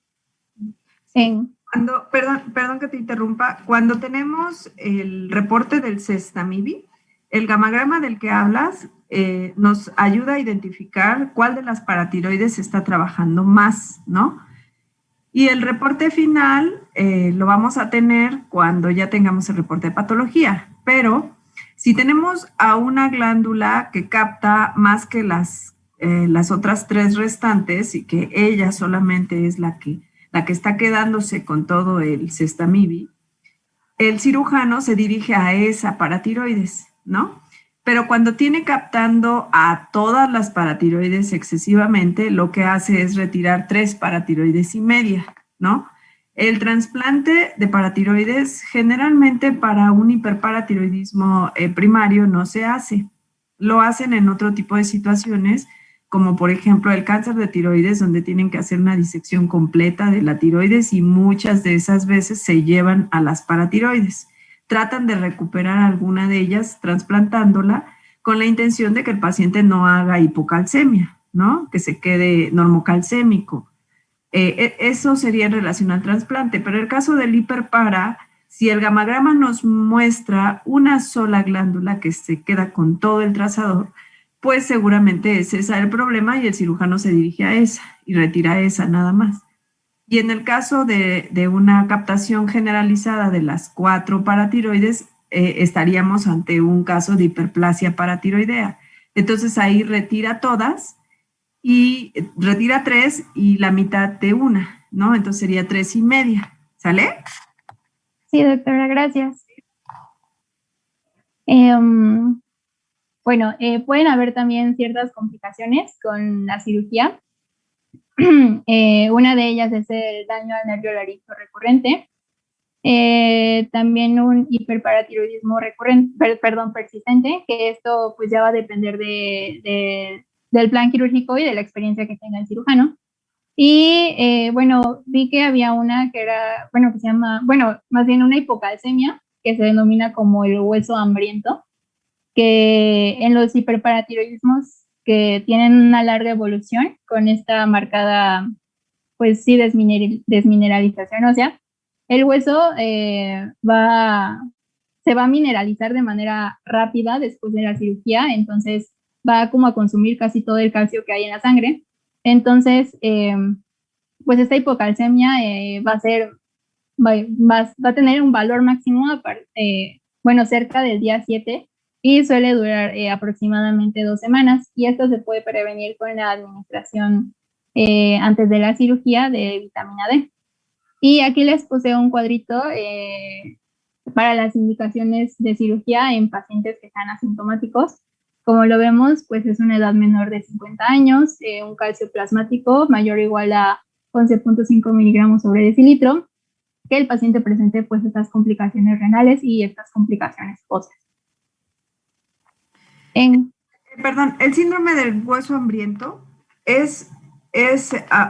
Perdón que te interrumpa, cuando tenemos el reporte del Sestamibi, el gamagrama del que hablas nos ayuda a identificar cuál de las paratiroides está trabajando más, ¿no? Y el reporte final lo vamos a tener cuando ya tengamos el reporte de patología, pero si tenemos a una glándula que capta más que las otras 3 restantes y que ella solamente es la que está quedándose con todo el Sestamibi, el cirujano se dirige a esa paratiroides, ¿no? Pero cuando tiene captando a todas las paratiroides excesivamente, lo que hace es retirar 3 paratiroides y media, ¿no? El trasplante de paratiroides generalmente para un hiperparatiroidismo primario no se hace. Lo hacen en otro tipo de situaciones, como por ejemplo el cáncer de tiroides, donde tienen que hacer una disección completa de la tiroides y muchas de esas veces se llevan a las paratiroides. Tratan de recuperar alguna de ellas trasplantándola con la intención de que el paciente no haga hipocalcemia, ¿no? Que se quede normocalcémico. Eso sería en relación al trasplante, pero en el caso del hiperpara, si el gamagrama nos muestra una sola glándula que se queda con todo el trazador, pues seguramente ese es el problema y el cirujano se dirige a esa y retira esa nada más. Y en el caso de una captación generalizada de las 4 paratiroides, estaríamos ante un caso de hiperplasia paratiroidea. Entonces ahí retira todas y retira 3 y la mitad de una, ¿no? Entonces sería 3,5, ¿sale? Sí, doctora, gracias. Bueno, pueden haber también ciertas complicaciones con la cirugía. Una de ellas es el daño al nervio laríngeo recurrente. También un hiperparatiroidismo persistente, que esto pues ya va a depender del plan quirúrgico y de la experiencia que tenga el cirujano. Y bueno, vi que había una que era, bueno, que se llama, bueno, más bien una hipocalcemia, que se denomina como el hueso hambriento, que en los hiperparatiroidismos que tienen una larga evolución con esta marcada, pues sí, desmineralización ósea, el hueso se va a mineralizar de manera rápida después de la cirugía, entonces va como a consumir casi todo el calcio que hay en la sangre. Entonces, pues esta hipocalcemia va a tener un valor máximo, bueno, cerca del día 7 y suele durar aproximadamente 2 semanas. Y esto se puede prevenir con la administración antes de la cirugía de vitamina D. Y aquí les puse un cuadrito para las indicaciones de cirugía en pacientes que están asintomáticos. Como lo vemos, pues es una edad menor de 50 años, un calcio plasmático mayor o igual a 11,5 miligramos sobre decilitro, que el paciente presente pues estas complicaciones renales y estas complicaciones óseas. Perdón, el síndrome del hueso hambriento es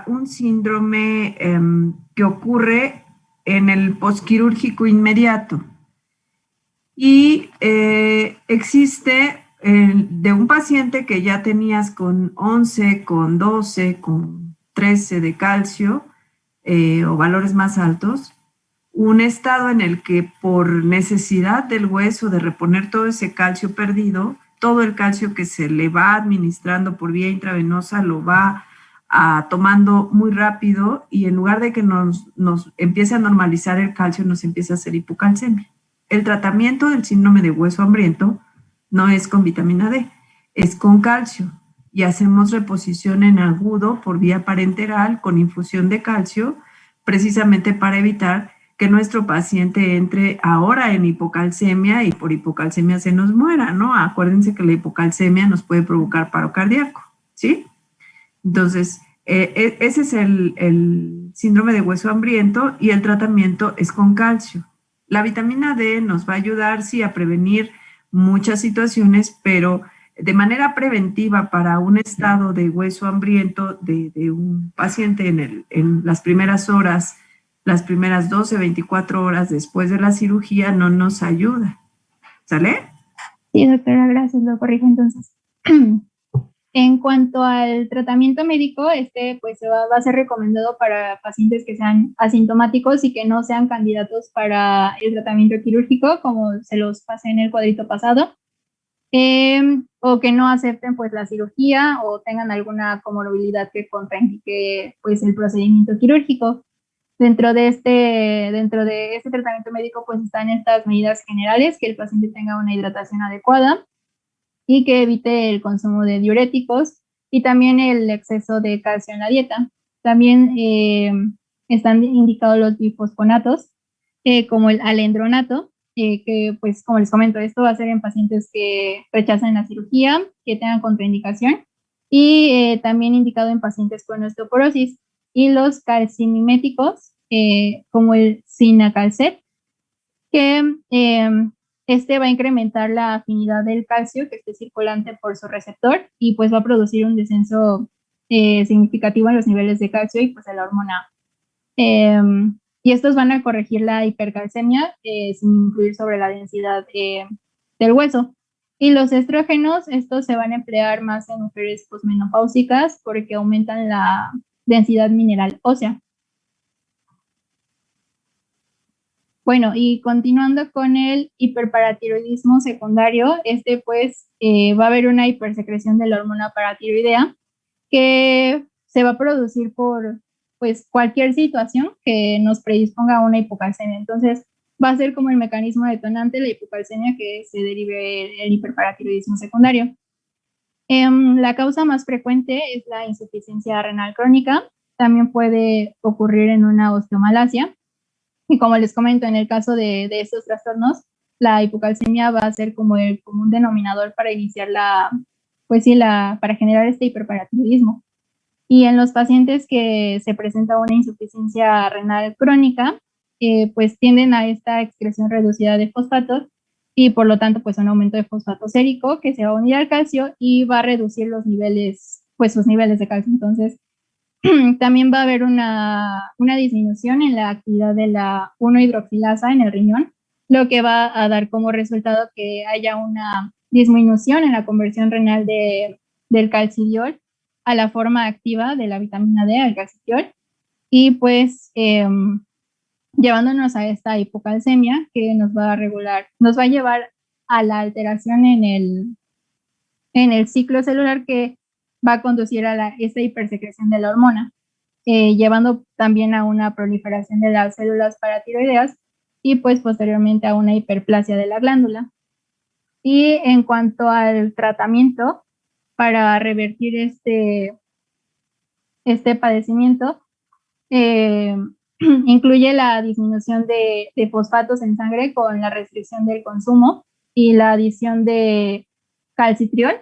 un síndrome que ocurre en el posquirúrgico inmediato y existe de un paciente que ya tenías con 11, con 12, con 13 de calcio o valores más altos, un estado en el que por necesidad del hueso de reponer todo ese calcio perdido, todo el calcio que se le va administrando por vía intravenosa lo va tomando muy rápido y en lugar de que nos empiece a normalizar el calcio, nos empieza a hacer hipocalcemia. El tratamiento del síndrome de hueso hambriento no es con vitamina D, es con calcio y hacemos reposición en agudo por vía parenteral con infusión de calcio precisamente para evitar que nuestro paciente entre ahora en hipocalcemia y por hipocalcemia se nos muera, ¿no? Acuérdense que la hipocalcemia nos puede provocar paro cardíaco, ¿sí? Entonces, ese es el síndrome de hueso hambriento y el tratamiento es con calcio. La vitamina D nos va a ayudar, sí, a prevenir muchas situaciones, pero de manera preventiva para un estado de hueso hambriento de un paciente en las primeras horas, las primeras 12, 24 horas después de la cirugía no nos ayuda. ¿Sale? Sí, doctora, gracias, lo corrijo entonces. En cuanto al tratamiento médico, pues va a ser recomendado para pacientes que sean asintomáticos y que no sean candidatos para el tratamiento quirúrgico, como se los pasé en el cuadrito pasado, o que no acepten pues la cirugía o tengan alguna comorbilidad que contraindique pues el procedimiento quirúrgico. Dentro de este tratamiento médico pues están estas medidas generales, que el paciente tenga una hidratación adecuada y que evite el consumo de diuréticos y también el exceso de calcio en la dieta. También están indicados los bifosfonatos, como el alendronato, que pues como les comento, esto va a ser en pacientes que rechazan la cirugía, que tengan contraindicación, y también indicado en pacientes con osteoporosis. Y los calcimiméticos, como el sinacalcet, que va a incrementar la afinidad del calcio que esté circulante por su receptor y pues va a producir un descenso significativo en los niveles de calcio y pues de la hormona. Y estos van a corregir la hipercalcemia sin influir sobre la densidad del hueso. Y los estrógenos, estos se van a emplear más en mujeres posmenopáusicas porque aumentan la densidad mineral ósea. Bueno, y continuando con el hiperparatiroidismo secundario, pues va a haber una hipersecreción de la hormona paratiroidea que se va a producir por pues cualquier situación que nos predisponga a una hipocalcemia. Entonces, va a ser como el mecanismo detonante de la hipocalcemia que se derive el hiperparatiroidismo secundario. La causa más frecuente es la insuficiencia renal crónica. También puede ocurrir en una osteomalacia. Y como les comento, en el caso de estos trastornos, la hipocalcemia va a ser como el común denominador para iniciar para generar este hiperparatiroidismo. Y en los pacientes que se presenta una insuficiencia renal crónica, pues tienden a esta excreción reducida de fosfatos y por lo tanto pues un aumento de fosfato sérico que se va a unir al calcio y va a reducir los niveles, pues sus niveles de calcio. Entonces también va a haber una disminución en la actividad de la 1-hidroxilasa en el riñón, lo que va a dar como resultado que haya una disminución en la conversión renal del calcidiol a la forma activa de la vitamina D, al calcidiol, y pues llevándonos a esta hipocalcemia que nos va a llevar a la alteración en el ciclo celular que va a conducir a esta hipersecreción de la hormona, llevando también a una proliferación de las células paratiroideas y pues posteriormente a una hiperplasia de la glándula. Y en cuanto al tratamiento para revertir este padecimiento, incluye la disminución de fosfatos en sangre con la restricción del consumo y la adición de calcitriol,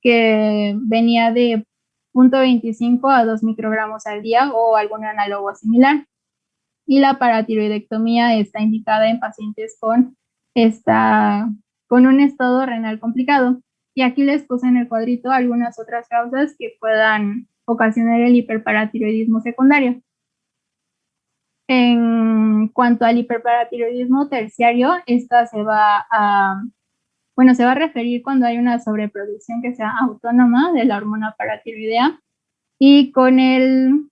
que venía de 0.25 a 2 microgramos al día o algún análogo similar. Y la paratiroidectomía está indicada en pacientes con un estado renal complicado. Y aquí les puse en el cuadrito algunas otras causas que puedan ocasionar el hiperparatiroidismo secundario. En cuanto al hiperparatiroidismo terciario, esta se va a referir cuando hay una sobreproducción que sea autónoma de la hormona paratiroidea y cuando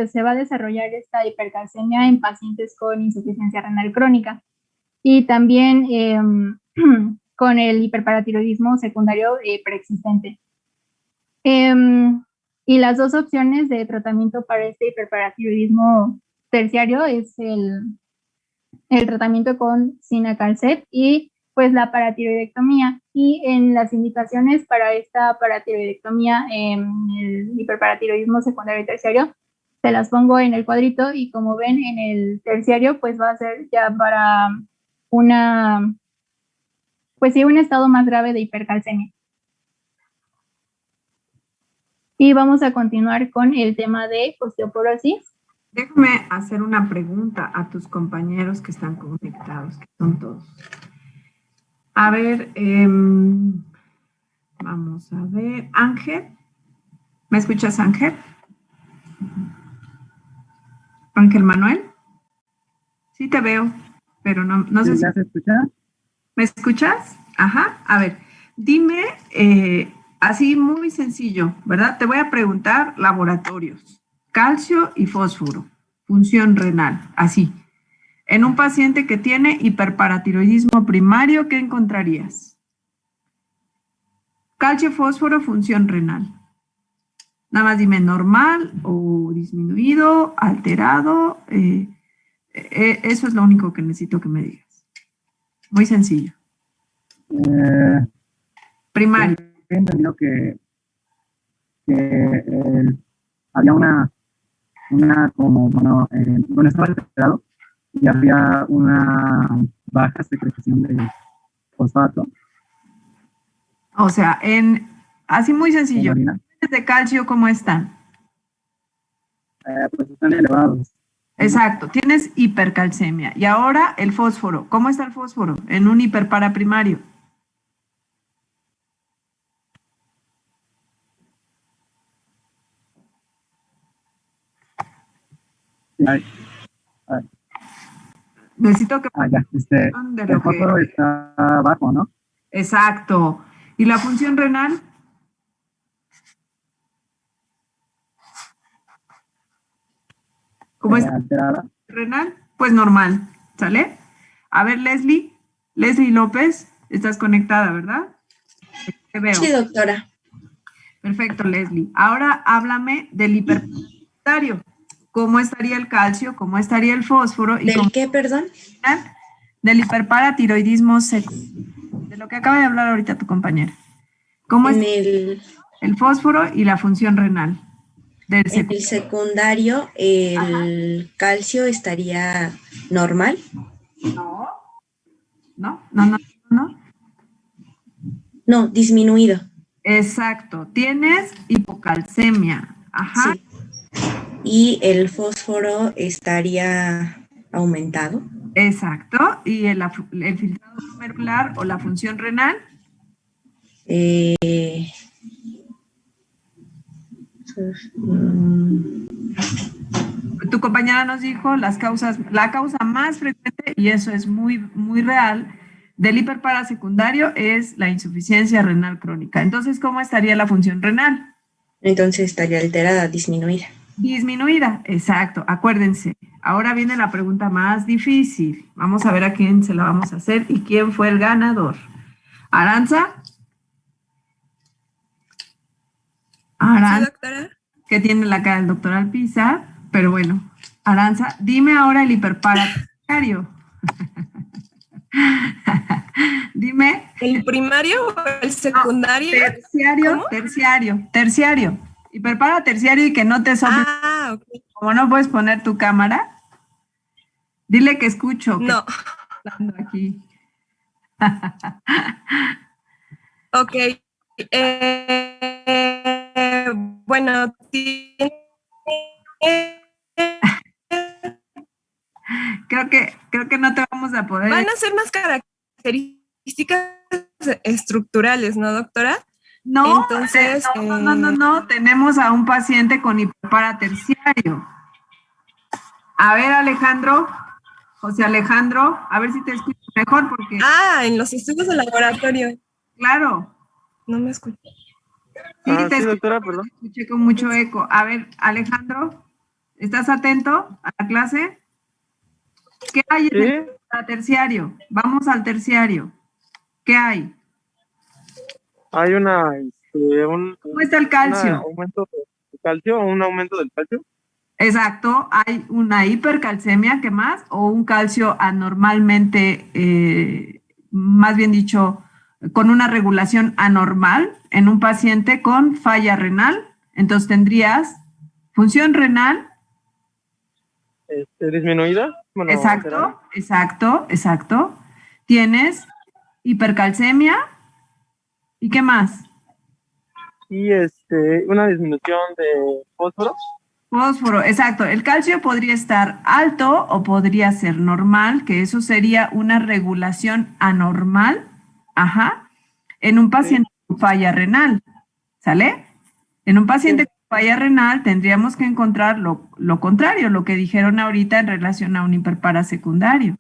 se va a desarrollar esta hipercalcemia en pacientes con insuficiencia renal crónica y también con el hiperparatiroidismo secundario preexistente. Y las dos opciones de tratamiento para este hiperparatiroidismo terciario es el tratamiento con Cinacalcet y pues la paratiroidectomía. Y en las indicaciones para esta paratiroidectomía en el hiperparatiroidismo secundario y terciario, se las pongo en el cuadrito y como ven en el terciario pues va a ser ya para un estado más grave de hipercalcemia. Y vamos a continuar con el tema de osteoporosis. Déjame hacer una pregunta a tus compañeros que están conectados, que son todos. A ver, vamos a ver. Ángel, ¿me escuchas, Ángel? Ángel Manuel. Sí te veo, pero no sé si... ¿Ya se escucha? ¿Me escuchas? Ajá. A ver, dime, así muy sencillo, ¿verdad? Te voy a preguntar laboratorios. Calcio y fósforo, función renal, así. En un paciente que tiene hiperparatiroidismo primario, ¿qué encontrarías? Calcio, fósforo, función renal. Nada más dime normal o disminuido, alterado. Eso es lo único que necesito que me digas. Muy sencillo. Primario. He entendido que había una como, bueno, estaba alterado y había una baja secreción de fosfato. O sea, así muy sencillo. ¿Los de calcio cómo están? Pues están elevados. Exacto, tienes hipercalcemia. Y ahora el fósforo. ¿Cómo está el fósforo en un hiperparaprimario? Necesito que... ya, el fósforo está bajo, ¿no? Exacto. ¿Y la función renal? ¿Cómo está? Alterada. Renal, pues normal, ¿sale? A ver, Leslie López, estás conectada, ¿verdad? Te veo. Sí, doctora. Perfecto, Leslie. Ahora háblame del hiperparatiroidismo. ¿Cómo estaría el calcio? ¿Cómo estaría el fósforo? ¿Del qué, perdón? Del hiperparatiroidismo secundario. De lo que acaba de hablar ahorita tu compañera. ¿Cómo es el fósforo y la función renal? En el secundario, el calcio estaría normal. No, disminuido. Exacto. Tienes hipocalcemia. Ajá. Sí. Y el fósforo estaría aumentado. Exacto. ¿Y el filtrado glomerular o la función renal? Tu compañera nos dijo la causa más frecuente, y eso es muy, muy real, del hiperparasecundario es la insuficiencia renal crónica. Entonces, ¿cómo estaría la función renal? Entonces estaría alterada, disminuida. Disminuida, exacto. Acuérdense, ahora viene la pregunta más difícil. Vamos a ver a quién se la vamos a hacer y quién fue el ganador. ¿Aranza? Sí, doctora. Que tiene la cara del doctor Alpiza, pero bueno. Aranza, dime ahora el hiperparaticario. Dime. ¿El primario o el secundario? No, terciario. Hiperpara terciario y que no te sople. Ah, ok. Como no puedes poner tu cámara, dile que escucho. No. Que aquí. Ok. Bueno, creo que no te vamos a poder. Van a ser más características estructurales, ¿no, doctora? No, entonces, no. Tenemos a un paciente con hiperpara terciario. A ver, Alejandro, José Alejandro, a ver si te escucho mejor porque. En los estudios de laboratorio. Claro. No me escucho. Sí, doctora, perdón. Te escuché con mucho eco. A ver, Alejandro, ¿estás atento a la clase? ¿Qué hay en el terciario? Vamos al terciario. ¿Qué hay? Hay ¿Cómo está el calcio? ¿Un aumento del calcio o un aumento del calcio? Exacto, hay una hipercalcemia, ¿qué más? O un calcio anormalmente, más bien dicho, con una regulación anormal en un paciente con falla renal. Entonces tendrías función renal. ¿Disminuida? Bueno, Exacto. Tienes hipercalcemia. ¿Y qué más? Y una disminución de fósforo. Fósforo, exacto. El calcio podría estar alto o podría ser normal, que eso sería una regulación anormal, en un paciente con falla renal, ¿sale? En un paciente con falla renal tendríamos que encontrar lo contrario, lo que dijeron ahorita en relación a un hiperparasecundario.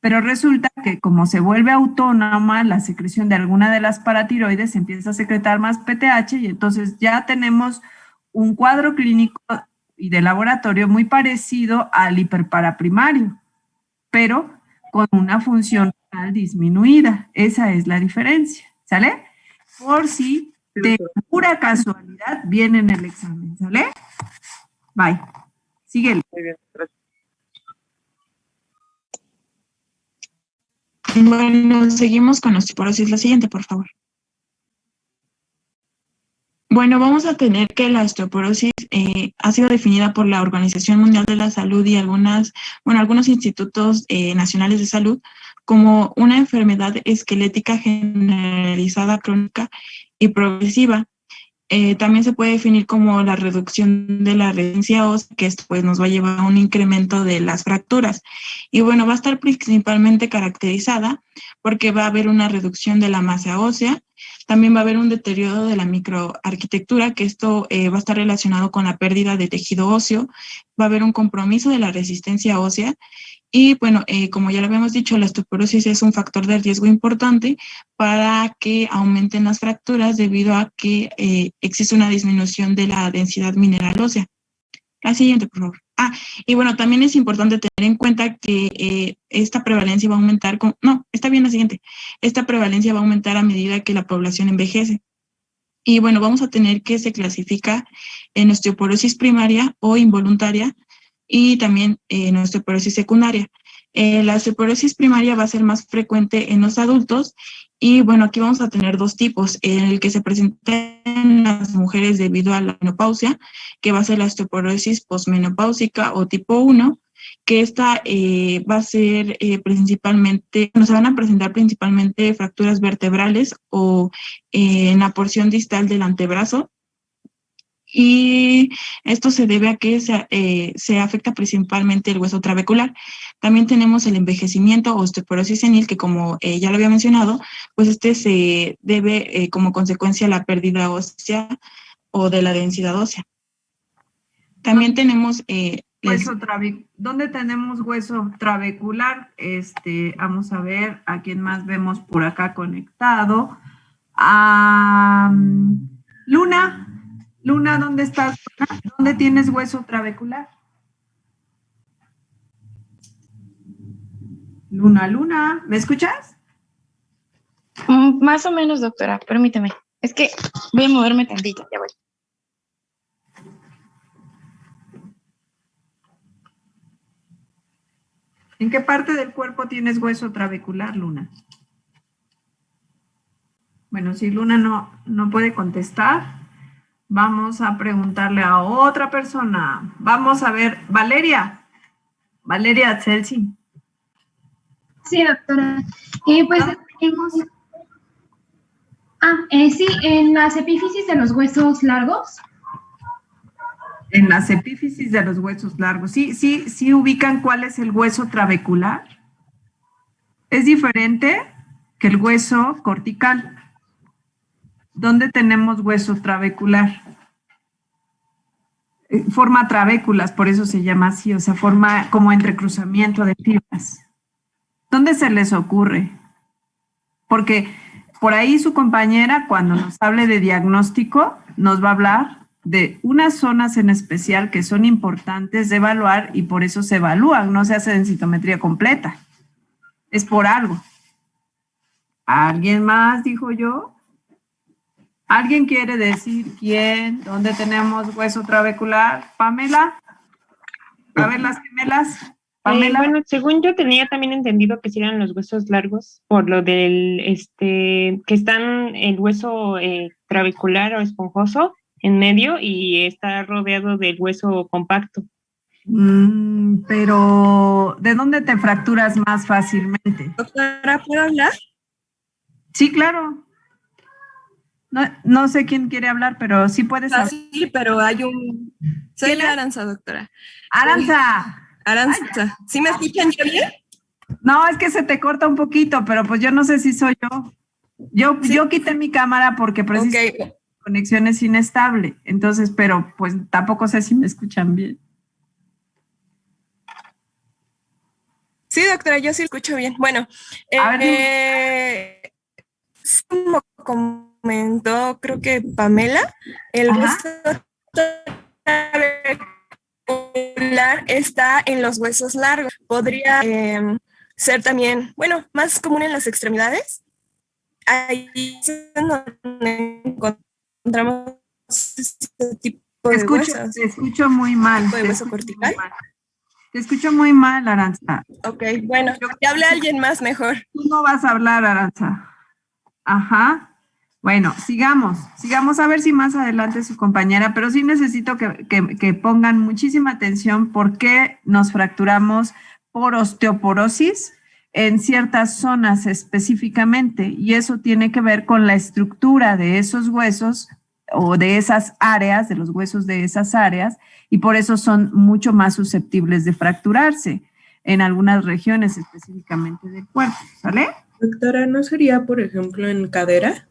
Pero resulta que como se vuelve autónoma la secreción de alguna de las paratiroides, se empieza a secretar más PTH y entonces ya tenemos un cuadro clínico y de laboratorio muy parecido al hiperparaprimario, pero con una función renal disminuida. Esa es la diferencia, ¿sale? Por si de pura casualidad viene en el examen, ¿sale? Bye. Síguele. Muy bien, gracias. Bueno, seguimos con osteoporosis. La siguiente, por favor. Bueno, vamos a tener que la osteoporosis ha sido definida por la Organización Mundial de la Salud y algunos institutos nacionales de salud como una enfermedad esquelética generalizada, crónica y progresiva. También se puede definir como la reducción de la resistencia ósea, que esto pues nos va a llevar a un incremento de las fracturas. Y bueno, va a estar principalmente caracterizada porque va a haber una reducción de la masa ósea, también va a haber un deterioro de la microarquitectura, que esto va a estar relacionado con la pérdida de tejido óseo, va a haber un compromiso de la resistencia ósea. Y bueno, como ya lo habíamos dicho, la osteoporosis es un factor de riesgo importante para que aumenten las fracturas debido a que existe una disminución de la densidad mineral ósea. La siguiente, por favor. Y bueno, también es importante tener en cuenta que esta prevalencia va a aumentar la siguiente. Esta prevalencia va a aumentar a medida que la población envejece. Y bueno, vamos a tener que se clasifica en osteoporosis primaria o involuntaria, y también en osteoporosis secundaria. La osteoporosis primaria va a ser más frecuente en los adultos Y bueno, aquí vamos a tener dos tipos, el que se presenta en las mujeres debido a la menopausia, que va a ser la osteoporosis posmenopáusica o tipo 1, que esta va a ser principalmente, se van a presentar principalmente fracturas vertebrales o en la porción distal del antebrazo. Y esto se debe a que se afecta principalmente el hueso trabecular. También tenemos el envejecimiento o osteoporosis senil, que como ya lo había mencionado, pues este se debe como consecuencia a la pérdida ósea o de la densidad ósea. También tenemos... ¿Dónde tenemos hueso trabecular? Vamos a ver a quién más vemos por acá conectado. Luna, ¿dónde estás? ¿Dónde tienes hueso trabecular? Luna, ¿me escuchas? Más o menos, doctora, permíteme. Es que voy a moverme tantito, ya voy. ¿En qué parte del cuerpo tienes hueso trabecular, Luna? Bueno, si Luna no puede contestar, vamos a preguntarle a otra persona. Vamos a ver, Valeria Celsi. Sí, doctora. Pues tenemos... sí, en las epífisis de los huesos largos. En las epífisis de los huesos largos. Sí ubican cuál es el hueso trabecular. Es diferente que el hueso cortical. ¿Dónde tenemos hueso trabecular? Forma trabéculas, por eso se llama así, o sea, forma como entrecruzamiento de fibras. ¿Dónde se les ocurre? Porque por ahí su compañera, cuando nos hable de diagnóstico, nos va a hablar de unas zonas en especial que son importantes de evaluar y por eso se evalúan, no se hace densitometría completa. Es por algo. ¿Alguien más, dijo yo? ¿Alguien quiere decir quién? ¿Dónde tenemos hueso trabecular? ¿Pamela? A ver, las gemelas. Pamela. Bueno, según yo tenía también entendido que si eran los huesos largos, por lo del, que están el hueso trabecular o esponjoso en medio y está rodeado del hueso compacto. Pero, ¿de dónde te fracturas más fácilmente? Doctora, ¿puedo hablar? Sí, claro. No sé quién quiere hablar, pero sí puedes hablar. Sí, pero hay un... Soy Aranza, doctora. ¡Aranza! Aranza, ¿sí me escuchan ya bien? No, es que se te corta un poquito, pero pues yo no sé si soy yo. Yo quité mi cámara porque precisamente la conexión es inestable. Entonces, pero pues tampoco sé si me escuchan bien. Sí, doctora, yo sí escucho bien. Bueno, como comentó, creo que Pamela, el hueso trabecular está en los huesos largos. Podría ser también, bueno, más común en las extremidades. Ahí es donde encontramos este tipo de huesos. Te escucho muy mal. ¿Tipo de hueso cortical? Te escucho muy mal, Aranza. Ok, bueno, que hable alguien más mejor. Tú no vas a hablar, Aranza. Ajá. Bueno, sigamos a ver si más adelante su compañera, pero sí necesito que pongan muchísima atención por qué nos fracturamos por osteoporosis en ciertas zonas específicamente, y eso tiene que ver con la estructura de esos huesos o de esas áreas, de los huesos de esas áreas, y por eso son mucho más susceptibles de fracturarse en algunas regiones específicamente del cuerpo, ¿sale? Doctora, ¿no sería, por ejemplo, en cadera?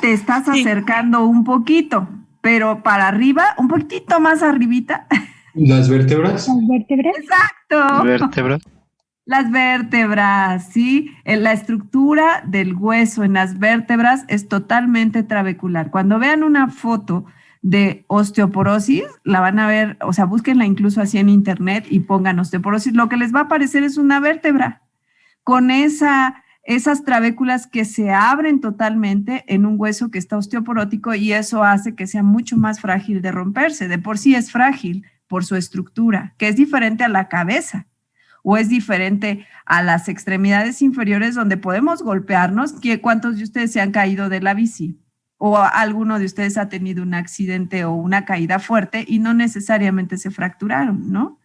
Te estás acercando un poquito, pero para arriba, un poquitito más arribita. ¿Las vértebras? ¿Las vértebras? Exacto. ¿Vértebras? Las vértebras, ¿sí? La estructura del hueso en las vértebras es totalmente trabecular. Cuando vean una foto de osteoporosis, la van a ver, o sea, búsquenla incluso así en internet y pongan osteoporosis. Lo que les va a aparecer es una vértebra con esas trabéculas que se abren totalmente en un hueso que está osteoporótico, y eso hace que sea mucho más frágil de romperse. De por sí es frágil por su estructura, que es diferente a la cabeza. o es diferente a las extremidades inferiores donde podemos golpearnos? ¿Cuántos de ustedes se han caído de la bici? ¿O alguno de ustedes ha tenido un accidente o una caída fuerte y no necesariamente se fracturaron, ¿no?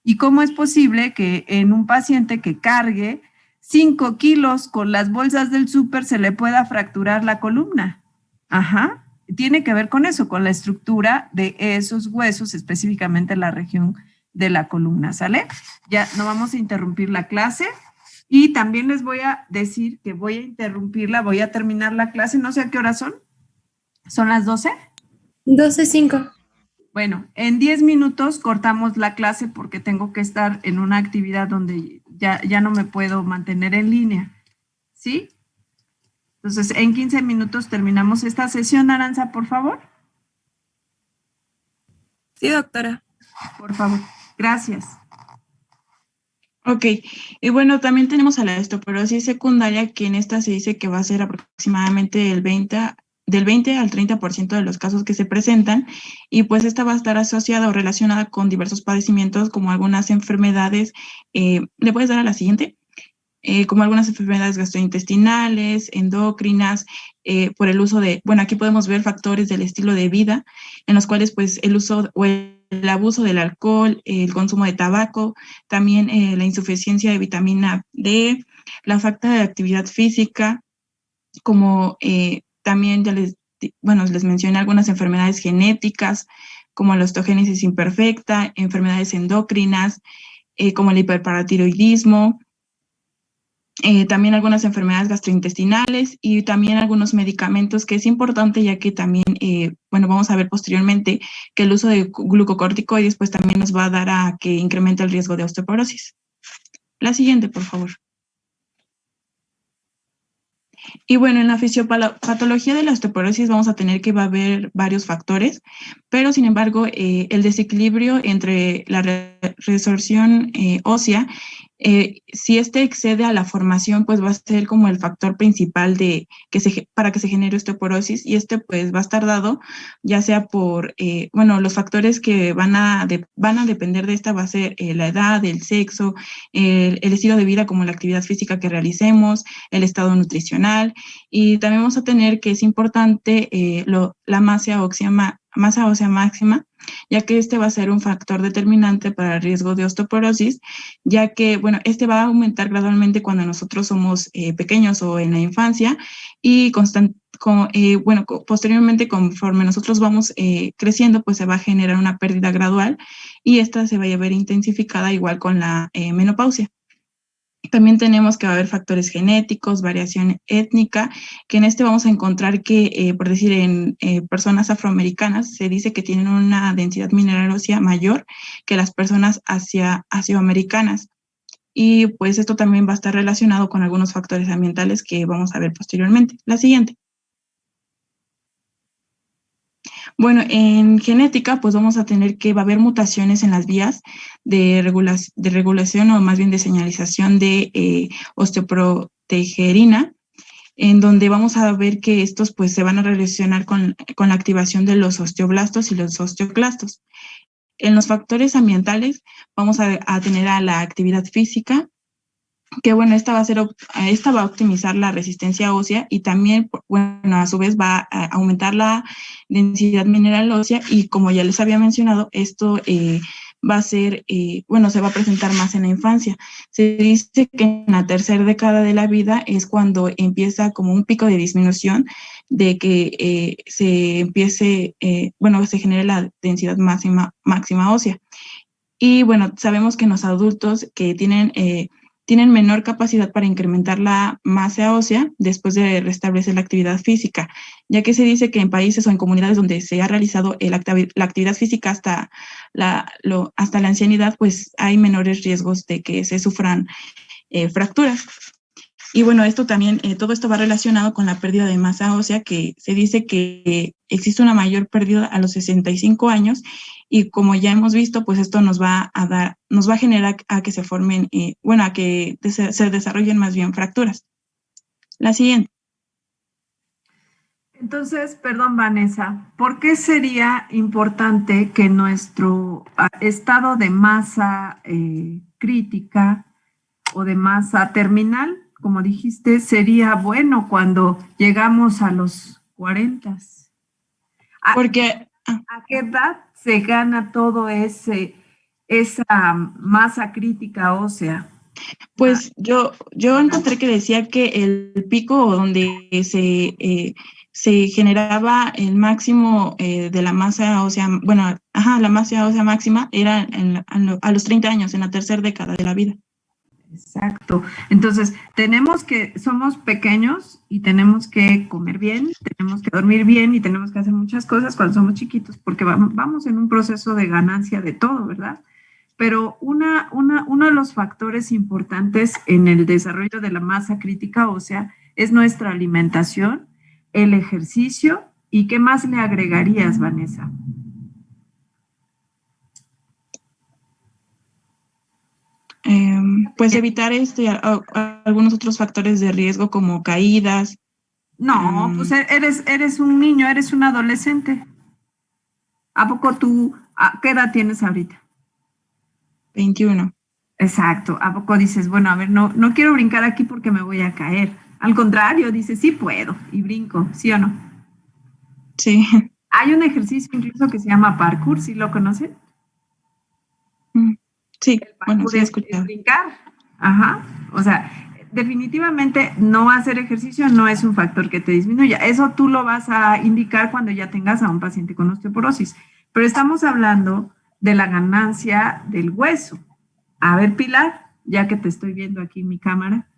¿Y cómo es posible que en un paciente que cargue 5 kilos con las bolsas del súper se le pueda fracturar la columna? Ajá. Tiene que ver con eso, con la estructura de esos huesos, específicamente la región de la columna, ¿sale? Ya no vamos a interrumpir la clase y también les voy a decir que voy a interrumpirla, voy a terminar la clase, no sé a qué hora son. ¿Son las 12? 12:05. Bueno, en 10 minutos cortamos la clase porque tengo que estar en una actividad donde ya no me puedo mantener en línea, ¿sí? Entonces, en 15 minutos terminamos esta sesión. Aranza, por favor. Sí, doctora. Por favor. Gracias. Ok, y bueno, también tenemos a la osteoporosis secundaria, que en esta se dice que va a ser aproximadamente del 20 al 30% de los casos que se presentan, y pues esta va a estar asociada o relacionada con diversos padecimientos como algunas enfermedades. ¿Le puedes dar a la siguiente? Como algunas enfermedades gastrointestinales, endocrinas, por el uso de, bueno, aquí podemos ver factores del estilo de vida, en los cuales pues el uso o el abuso del alcohol, el consumo de tabaco, también la insuficiencia de vitamina D, la falta de actividad física, como también ya les mencioné algunas enfermedades genéticas, como la osteogénesis imperfecta, enfermedades endocrinas, como el hiperparatiroidismo, también algunas enfermedades gastrointestinales y también algunos medicamentos, que es importante ya que también, vamos a ver posteriormente que el uso de glucocorticoides pues también nos va a dar a que incremente el riesgo de osteoporosis. La siguiente, por favor. Y bueno, en la fisiopatología de la osteoporosis vamos a tener que va a haber varios factores, pero sin embargo, el desequilibrio entre la resorción ósea, si este excede a la formación, pues va a ser como el factor principal para que se genere osteoporosis, y este pues va a estar dado ya sea por, los factores que van a depender de esta va a ser la edad, el sexo, el estilo de vida como la actividad física que realicemos, el estado nutricional, y también vamos a tener que es importante la masa ósea máxima, ya que este va a ser un factor determinante para el riesgo de osteoporosis, ya que, este va a aumentar gradualmente cuando nosotros somos pequeños o en la infancia, y posteriormente, conforme nosotros vamos creciendo, pues se va a generar una pérdida gradual, y esta se va a ver intensificada igual con la menopausia. También tenemos que va a haber factores genéticos, variación étnica, que en este vamos a encontrar que, por decir, en personas afroamericanas se dice que tienen una densidad mineral ósea mayor que las personas asioamericanas. Y pues esto también va a estar relacionado con algunos factores ambientales que vamos a ver posteriormente. La siguiente. Bueno, en genética, pues vamos a tener que va a haber mutaciones en las vías de regulación o más bien de señalización de osteoprotegerina, en donde vamos a ver que estos pues se van a relacionar con la activación de los osteoblastos y los osteoclastos. En los factores ambientales vamos a tener a la actividad física, que esta va a optimizar la resistencia ósea, y también, a su vez va a aumentar la densidad mineral ósea, y como ya les había mencionado, esto va a ser, se va a presentar más en la infancia. Se dice que en la tercera década de la vida es cuando empieza como un pico de disminución de que se genere la densidad máxima ósea. Y sabemos que en los adultos que tienen menor capacidad para incrementar la masa ósea después de restablecer la actividad física, ya que se dice que en países o en comunidades donde se ha realizado la actividad física hasta la ancianidad, pues hay menores riesgos de que se sufran fracturas. Y esto también, todo esto va relacionado con la pérdida de masa ósea, que se dice que existe una mayor pérdida a los 65 años, y como ya hemos visto, pues esto nos va a generar a que se formen, a que se desarrollen más bien fracturas. La siguiente. Entonces, perdón, Vanessa, ¿por qué sería importante que nuestro estado de masa crítica o de masa terminal, como dijiste, sería bueno cuando llegamos a los 40. Porque ¿A qué edad se gana todo esa masa crítica ósea? pues yo encontré que decía que el pico donde se generaba el máximo de la masa ósea, bueno, la masa ósea máxima era a los 30 años, en la tercera década de la vida. Exacto. Entonces, somos pequeños y tenemos que comer bien, tenemos que dormir bien y tenemos que hacer muchas cosas cuando somos chiquitos, porque vamos en un proceso de ganancia de todo, ¿verdad? Pero uno de los factores importantes en el desarrollo de la masa crítica ósea es nuestra alimentación, el ejercicio, ¿y qué más le agregarías, Vanessa? Pues evitar algunos otros factores de riesgo como caídas. No, pues eres un niño, eres un adolescente. ¿A poco qué edad tienes ahorita? 21. Exacto. ¿A poco dices, bueno, a ver, no quiero brincar aquí porque me voy a caer? Al contrario, dices, sí puedo y brinco, ¿sí o no? Sí. Hay un ejercicio incluso que se llama parkour, ¿sí lo conocen? Sí, bueno, sí he Es escuchado. brincar. Ajá. O sea, definitivamente no hacer ejercicio no es un factor que te disminuya. Eso tú lo vas a indicar cuando ya tengas a un paciente con osteoporosis. Pero estamos hablando de la ganancia del hueso. A ver, Pilar, ya que te estoy viendo aquí en mi cámara.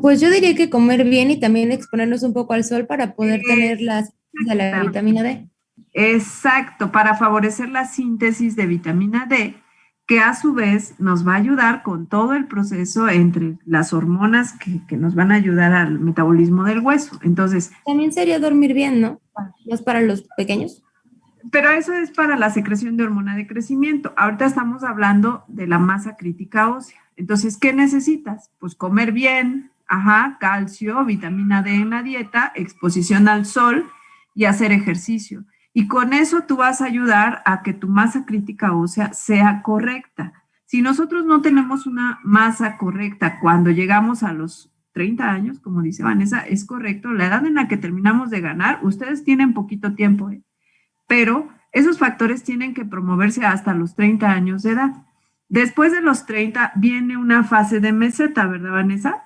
Pues yo diría que comer bien y también exponernos un poco al sol para poder tener de la vitamina D. Exacto, para favorecer la síntesis de vitamina D, que a su vez nos va a ayudar con todo el proceso entre las hormonas que nos van a ayudar al metabolismo del hueso. Entonces, también sería dormir bien, ¿no? ¿No es para los pequeños? Pero eso es para la secreción de hormona de crecimiento. Ahorita estamos hablando de la masa crítica ósea. Entonces, ¿qué necesitas? Pues comer bien, calcio, vitamina D en la dieta, exposición al sol y hacer ejercicio. Y con eso tú vas a ayudar a que tu masa crítica ósea sea correcta. Si nosotros no tenemos una masa correcta cuando llegamos a los 30 años, como dice Vanessa, es correcto, la edad en la que terminamos de ganar, ustedes tienen poquito tiempo, pero esos factores tienen que promoverse hasta los 30 años de edad. Después de los 30 viene una fase de meseta, ¿verdad, Vanessa?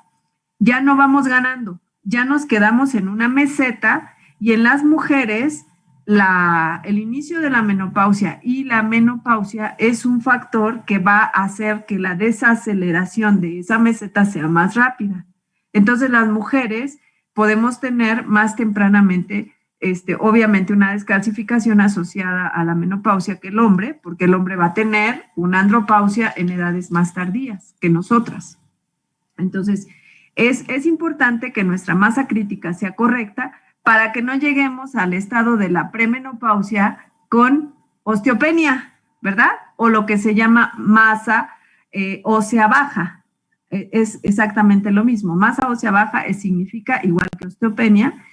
Ya no vamos ganando, ya nos quedamos en una meseta y en las mujeres el inicio de la menopausia y la menopausia es un factor que va a hacer que la desaceleración de esa meseta sea más rápida. Entonces las mujeres podemos tener más tempranamente obviamente una descalcificación asociada a la menopausia que el hombre, porque el hombre va a tener una andropausia en edades más tardías que nosotras. Entonces, es importante que nuestra masa crítica sea correcta para que no lleguemos al estado de la premenopausia con osteopenia, ¿verdad? O lo que se llama masa ósea baja. Es exactamente lo mismo. Masa ósea baja significa igual que osteopenia.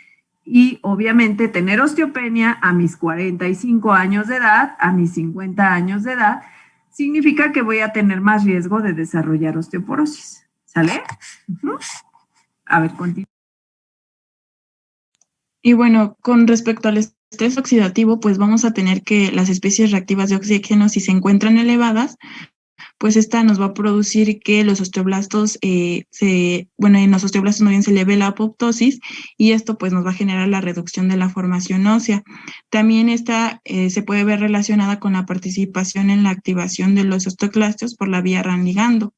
Y obviamente tener osteopenia a mis 45 años de edad, a mis 50 años de edad, significa que voy a tener más riesgo de desarrollar osteoporosis. ¿Sale? A ver, continúa. Y bueno, con respecto al estrés oxidativo, pues vamos a tener que las especies reactivas de oxígeno, si se encuentran elevadas, pues esta nos va a producir que los osteoblastos, en los osteoblastos más bien se eleve la apoptosis y esto pues nos va a generar la reducción de la formación ósea. También esta se puede ver relacionada con la participación en la activación de los osteoclastos por la vía RAN ligando.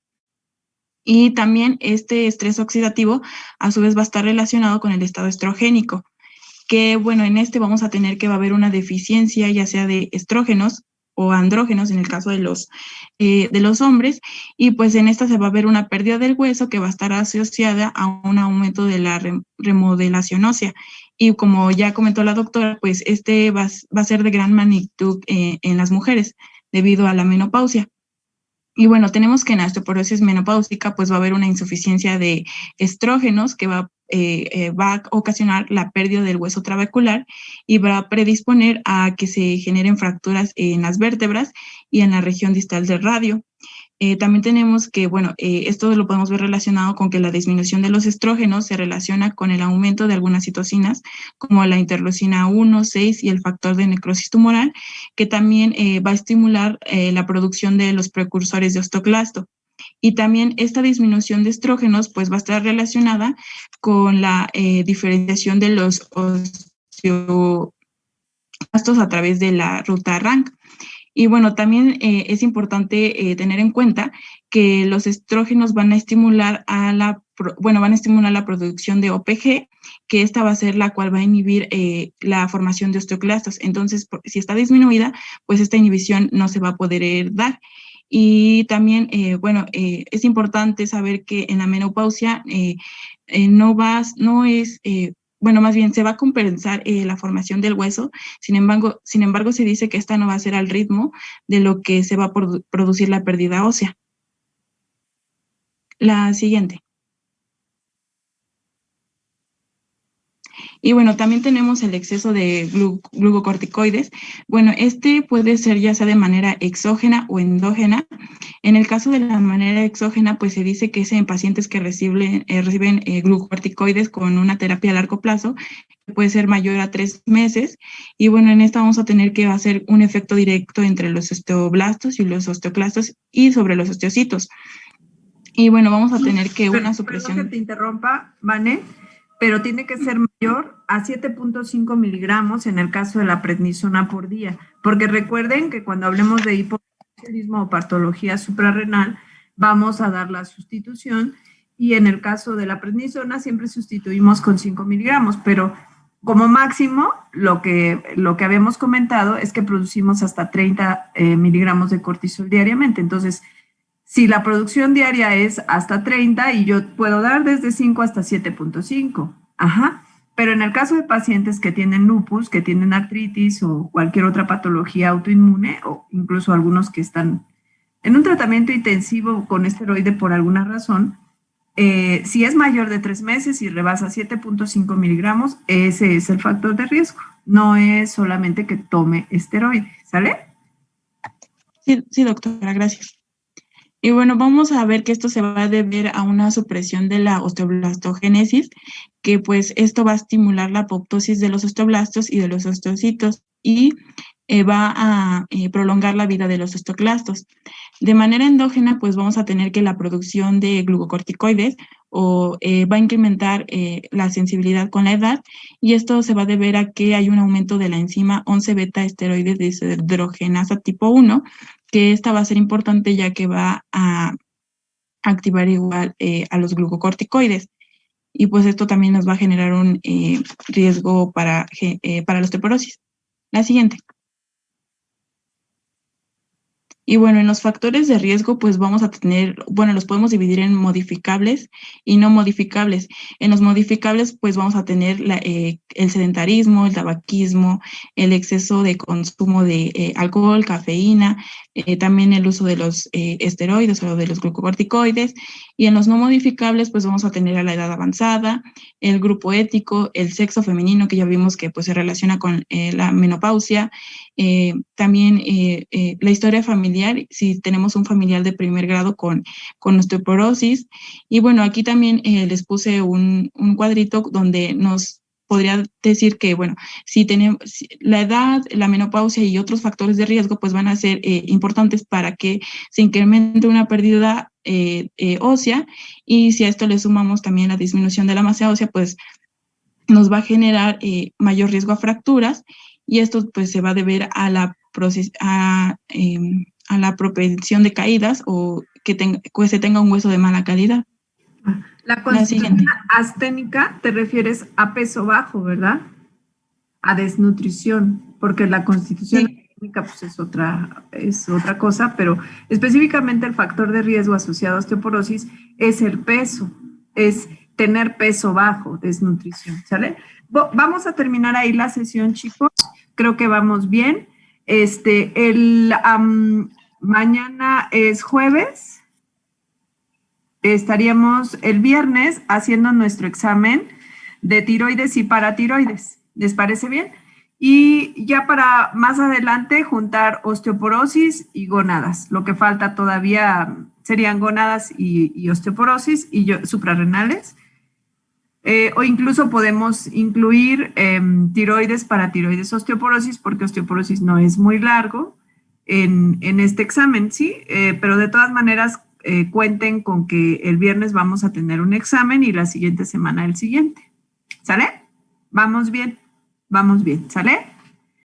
Y también este estrés oxidativo a su vez va a estar relacionado con el estado estrogénico, que bueno, en este vamos a tener que va a haber una deficiencia ya sea de estrógenos o andrógenos en el caso de los hombres, y pues en esta se va a ver una pérdida del hueso que va a estar asociada a un aumento de la remodelación ósea. Y como ya comentó la doctora, pues este va a ser de gran magnitud en las mujeres debido a la menopausia. Y bueno, tenemos que en la osteoporosis menopáusica pues va a haber una insuficiencia de estrógenos que va a ocasionar la pérdida del hueso trabecular y va a predisponer a que se generen fracturas en las vértebras y en la región distal del radio. También tenemos que, bueno, esto lo podemos ver relacionado con que la disminución de los estrógenos se relaciona con el aumento de algunas citocinas, como la interleucina 1, 6 y el factor de necrosis tumoral, que también va a estimular la producción de los precursores de osteoclasto. Y también esta disminución de estrógenos pues va a estar relacionada con la diferenciación de los osteoclastos a través de la ruta RANK. Y bueno, también es importante tener en cuenta que los estrógenos van a estimular van a estimular la producción de OPG, que esta va a ser la cual va a inhibir la formación de osteoclastos. Entonces, si está disminuida, pues esta inhibición no se va a poder dar. Y también, es importante saber que en la menopausia más bien se va a compensar la formación del hueso, sin embargo, se dice que esta no va a ser al ritmo de lo que se va a producir la pérdida ósea. La siguiente. Y bueno, también tenemos el exceso de glucocorticoides. Bueno, este puede ser ya sea de manera exógena o endógena. En el caso de la manera exógena, pues se dice que es en pacientes que reciben glucocorticoides con una terapia a largo plazo, que puede ser mayor a 3 meses. Y bueno, en esta vamos a tener que hacer un efecto directo entre los osteoblastos y los osteoclastos y sobre los osteocitos. Y bueno, vamos a tener que una supresión... Perdón que te interrumpa, Vane, pero tiene que ser mayor a 7.5 miligramos en el caso de la prednisona por día, porque recuerden que cuando hablemos de hipotiroidismo o patología suprarrenal, vamos a dar la sustitución, y en el caso de la prednisona siempre sustituimos con 5 miligramos, pero como máximo, lo que habíamos comentado es que producimos hasta 30 miligramos de cortisol diariamente. Entonces, si la producción diaria es hasta 30 y yo puedo dar desde 5 hasta 7.5, pero en el caso de pacientes que tienen lupus, que tienen artritis o cualquier otra patología autoinmune, o incluso algunos que están en un tratamiento intensivo con esteroide por alguna razón, si es mayor de 3 meses y rebasa 7.5 miligramos, ese es el factor de riesgo. No es solamente que tome esteroide, ¿sale? Sí, doctora, gracias. Y bueno, vamos a ver que esto se va a deber a una supresión de la osteoblastogénesis, que pues esto va a estimular la apoptosis de los osteoblastos y de los osteocitos y va a prolongar la vida de los osteoclastos. De manera endógena, pues vamos a tener que la producción de glucocorticoides va a incrementar la sensibilidad con la edad, y esto se va a deber a que hay un aumento de la enzima 11-beta esteroide deshidrogenasa tipo 1, que esta va a ser importante ya que va a activar igual a los glucocorticoides. Y pues esto también nos va a generar un riesgo para la osteoporosis. La siguiente. Y bueno, en los factores de riesgo, pues vamos a tener, los podemos dividir en modificables y no modificables. En los modificables, pues vamos a tener el sedentarismo, el tabaquismo, el exceso de consumo de alcohol, cafeína, también el uso de los esteroides o de los glucocorticoides. Y en los no modificables, pues vamos a tener a la edad avanzada, el grupo ético, el sexo femenino, que ya vimos que pues se relaciona con la menopausia, también la historia familiar, si tenemos un familiar de primer grado con osteoporosis. Y bueno, aquí también les puse un cuadrito donde nos podría decir que, si tenemos la edad, la menopausia y otros factores de riesgo, pues van a ser importantes para que se incremente una pérdida ósea, y si a esto le sumamos también la disminución de la masa ósea, pues nos va a generar mayor riesgo a fracturas, y esto pues se va a deber a la propensión de caídas o que se tenga un hueso de mala calidad. La constitución asténica te refieres a peso bajo, ¿verdad? A desnutrición, porque la constitución asténica pues es otra cosa, pero específicamente el factor de riesgo asociado a osteoporosis es el peso, es tener peso bajo, desnutrición, ¿sale? Vamos a terminar ahí la sesión, chicos. Creo que vamos bien. Mañana es jueves. Estaríamos el viernes haciendo nuestro examen de tiroides y paratiroides. ¿Les parece bien? Y ya para más adelante juntar osteoporosis y gónadas. Lo que falta todavía serían gónadas y osteoporosis y suprarrenales. O incluso podemos incluir tiroides para tiroides osteoporosis, porque osteoporosis no es muy largo en este examen, ¿sí? Pero de todas maneras, cuenten con que el viernes vamos a tener un examen y la siguiente semana el siguiente. ¿Sale? Vamos bien, ¿sale?